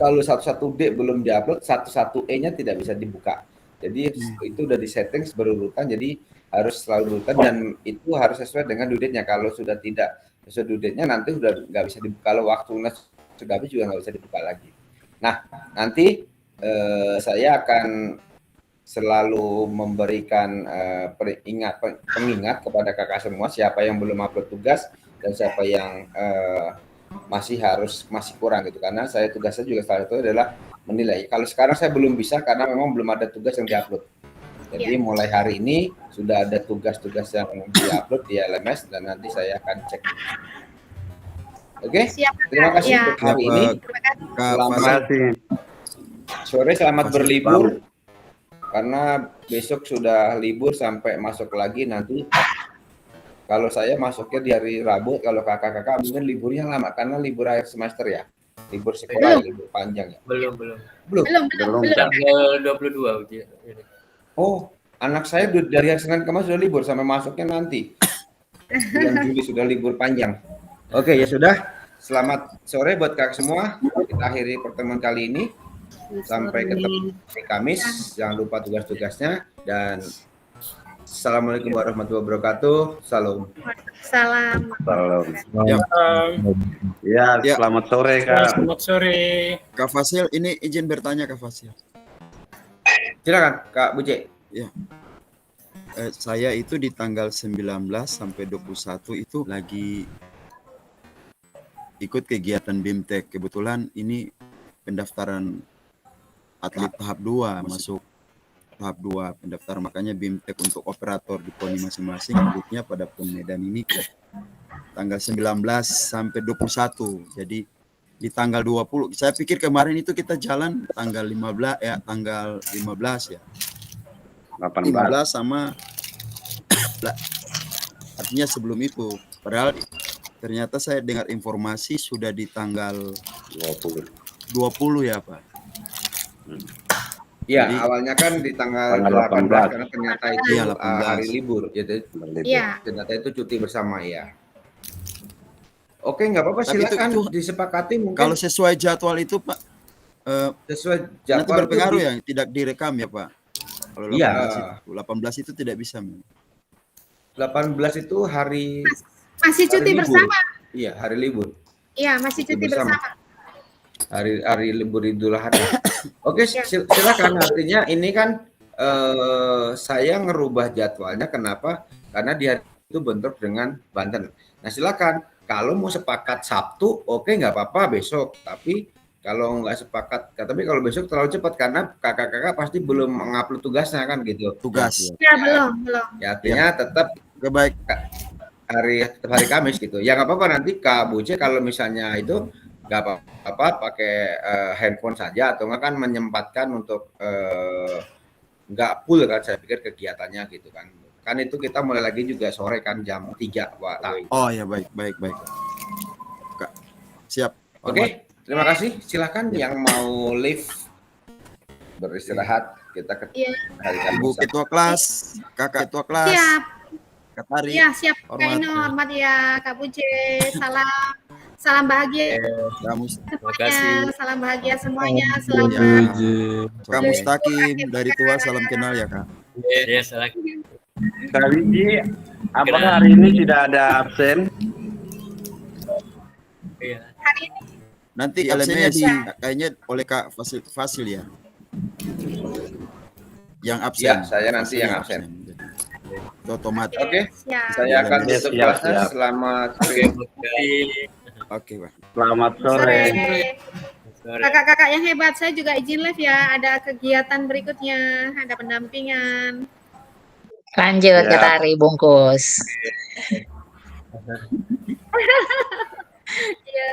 kalau 11D belum diupload, 11E-nya tidak bisa dibuka. Jadi itu udah disetting berurutan, jadi harus selalu urutan dan itu harus sesuai dengan due date-nya. Kalau sudah tidak sesuai due date-nya nanti udah nggak bisa dibuka. Kalau waktunya sudah habis juga nggak bisa dibuka lagi. Nah, nanti saya akan selalu memberikan pengingat kepada kakak semua siapa yang belum upload tugas dan siapa yang masih kurang gitu, karena saya tugasnya juga salah satu adalah menilai. Kalau sekarang saya belum bisa karena memang belum ada tugas yang diupload. Jadi mulai hari ini sudah ada tugas-tugas yang diupload di LMS dan nanti saya akan cek. Oke,
Siap,
terima kasih
ya.
untuk hari ini.
Terima kasih.
Kak
Selamat
Terima kasih.
sore, selamat
Fasih,
berlibur. Karena besok sudah libur sampai masuk lagi nanti. Kalau saya masuknya di hari Rabu, kalau kakak-kakak mungkin liburnya lama karena libur akhir semester ya. Libur sekolah, libur panjang ya.
Belum.
Belum.
Belum, Kak.
Tanggal 22 ujian.
Oh, anak saya dari hari Senin kemarin sudah libur sampai masuknya nanti. Bulan Juli sudah libur panjang. Oke, ya sudah. Selamat sore buat kakak semua. Kita akhiri pertemuan kali ini. Sampai ketemu hari Kamis. Jangan lupa tugas-tugasnya. Dan Assalamualaikum warahmatullahi wabarakatuh. Salam.
Salam.
Salam.
Ya,
Ya,
Ya.
selamat sore, Kak.
Selamat sore.
Kak Fasil, ini izin bertanya Kak Fasil.
Silakan Kak Buce.
Saya itu di tanggal 19 sampai 21 itu lagi ikut kegiatan BIMTEK. Kebetulan ini pendaftaran atlet tahap 2, masuk tahap 2 pendaftaran, makanya BIMTEK untuk operator di PONI masing-masing duduknya pada PON Medan ini tanggal 19 sampai 21. Jadi di tanggal 20, saya pikir kemarin itu kita jalan tanggal 15 ya, tanggal 15 ya.
18.
15 sama artinya sebelum itu. Padahal ternyata saya dengar informasi sudah di tanggal 20 ya Pak.
Iya,
Jadi,
awalnya kan di tanggal
Tanggal
18
18.
karena ternyata itu
Iya, 18.
hari libur. Jadi
Iya.
ternyata itu cuti bersama ya. Oke, nggak apa-apa,
Tapi itu-
silakan
itu
disepakati mungkin
kalau sesuai jadwal itu Pak,
sesuai
nanti
jadwal itu
berpengaruh ya, tidak direkam ya Pak. Kalau
Iya.
18 itu tidak bisa.
18 itu hari
Masih cuti
libur.
bersama.
Iya, hari libur.
Iya, masih
Cuti
cuti
bersama.
bersama.
Hari libur Idul Adha. Oke, silakan. Artinya ini kan saya ngerubah jadwalnya. Kenapa? Karena di hari itu bentrok dengan Banten. Nah, silakan. Kalau mau sepakat Sabtu, oke, nggak apa-apa besok. Tapi kalau nggak sepakat, tapi kalau besok terlalu cepat karena kakak-kakak pasti belum mengupload tugasnya kan gitu.
Tugas.
Ya, belum.
Ya, artinya tetap
Oke, baik.
tetap hari Kamis gitu. Ya nggak apa-apa, nanti Kak Buce kalau misalnya itu nggak apa-apa pakai handphone saja atau nggak kan menyempatkan untuk nggak full kan, saya pikir kegiatannya gitu kan. Kan itu kita mulai lagi juga sore kan jam 3 Pak.
Oh ya, baik. Kak, siap.
Oke, terima kasih. Silakan yang mau live beristirahat, kita ke
Iya.
hari Kamis.
Ibu Ketua Kelas, Kakak Ketua Kelas,
Siap.
Kak Tari.
Iya, siap. Kak
Hormat.
Ino, hormat ya Kak Puce. Salam bahagia
Kamu,
Terima kasih.
semuanya. Salam bahagia semuanya.
ya,
Selamat.
Kak Mustaqim dari tua, salam kenal ya Kak.
Ya, salah.
Kak Wiji, apakah hari ini tidak ada absen?
Iya.
Hari ini
Nanti
Iya,
absennya
absennya
kayaknya oleh Kak Fasil ya. Yang absen.
Ya, saya nanti
Fasil
yang absen.
Itu otomatis.
Oke,
siap.
saya akan
Siap,
tutup
siap,
kelasnya.
siap.
Selamat
Oke,
sore.
terima kasih.
Oke, Pak.
Selamat
Sore.
sore.
Sore.
Kakak-kakak yang hebat, saya juga izin live ya. Ada kegiatan berikutnya, ada pendampingan.
Lanjut
Ya.
Kak Tari, bungkus.
Iya.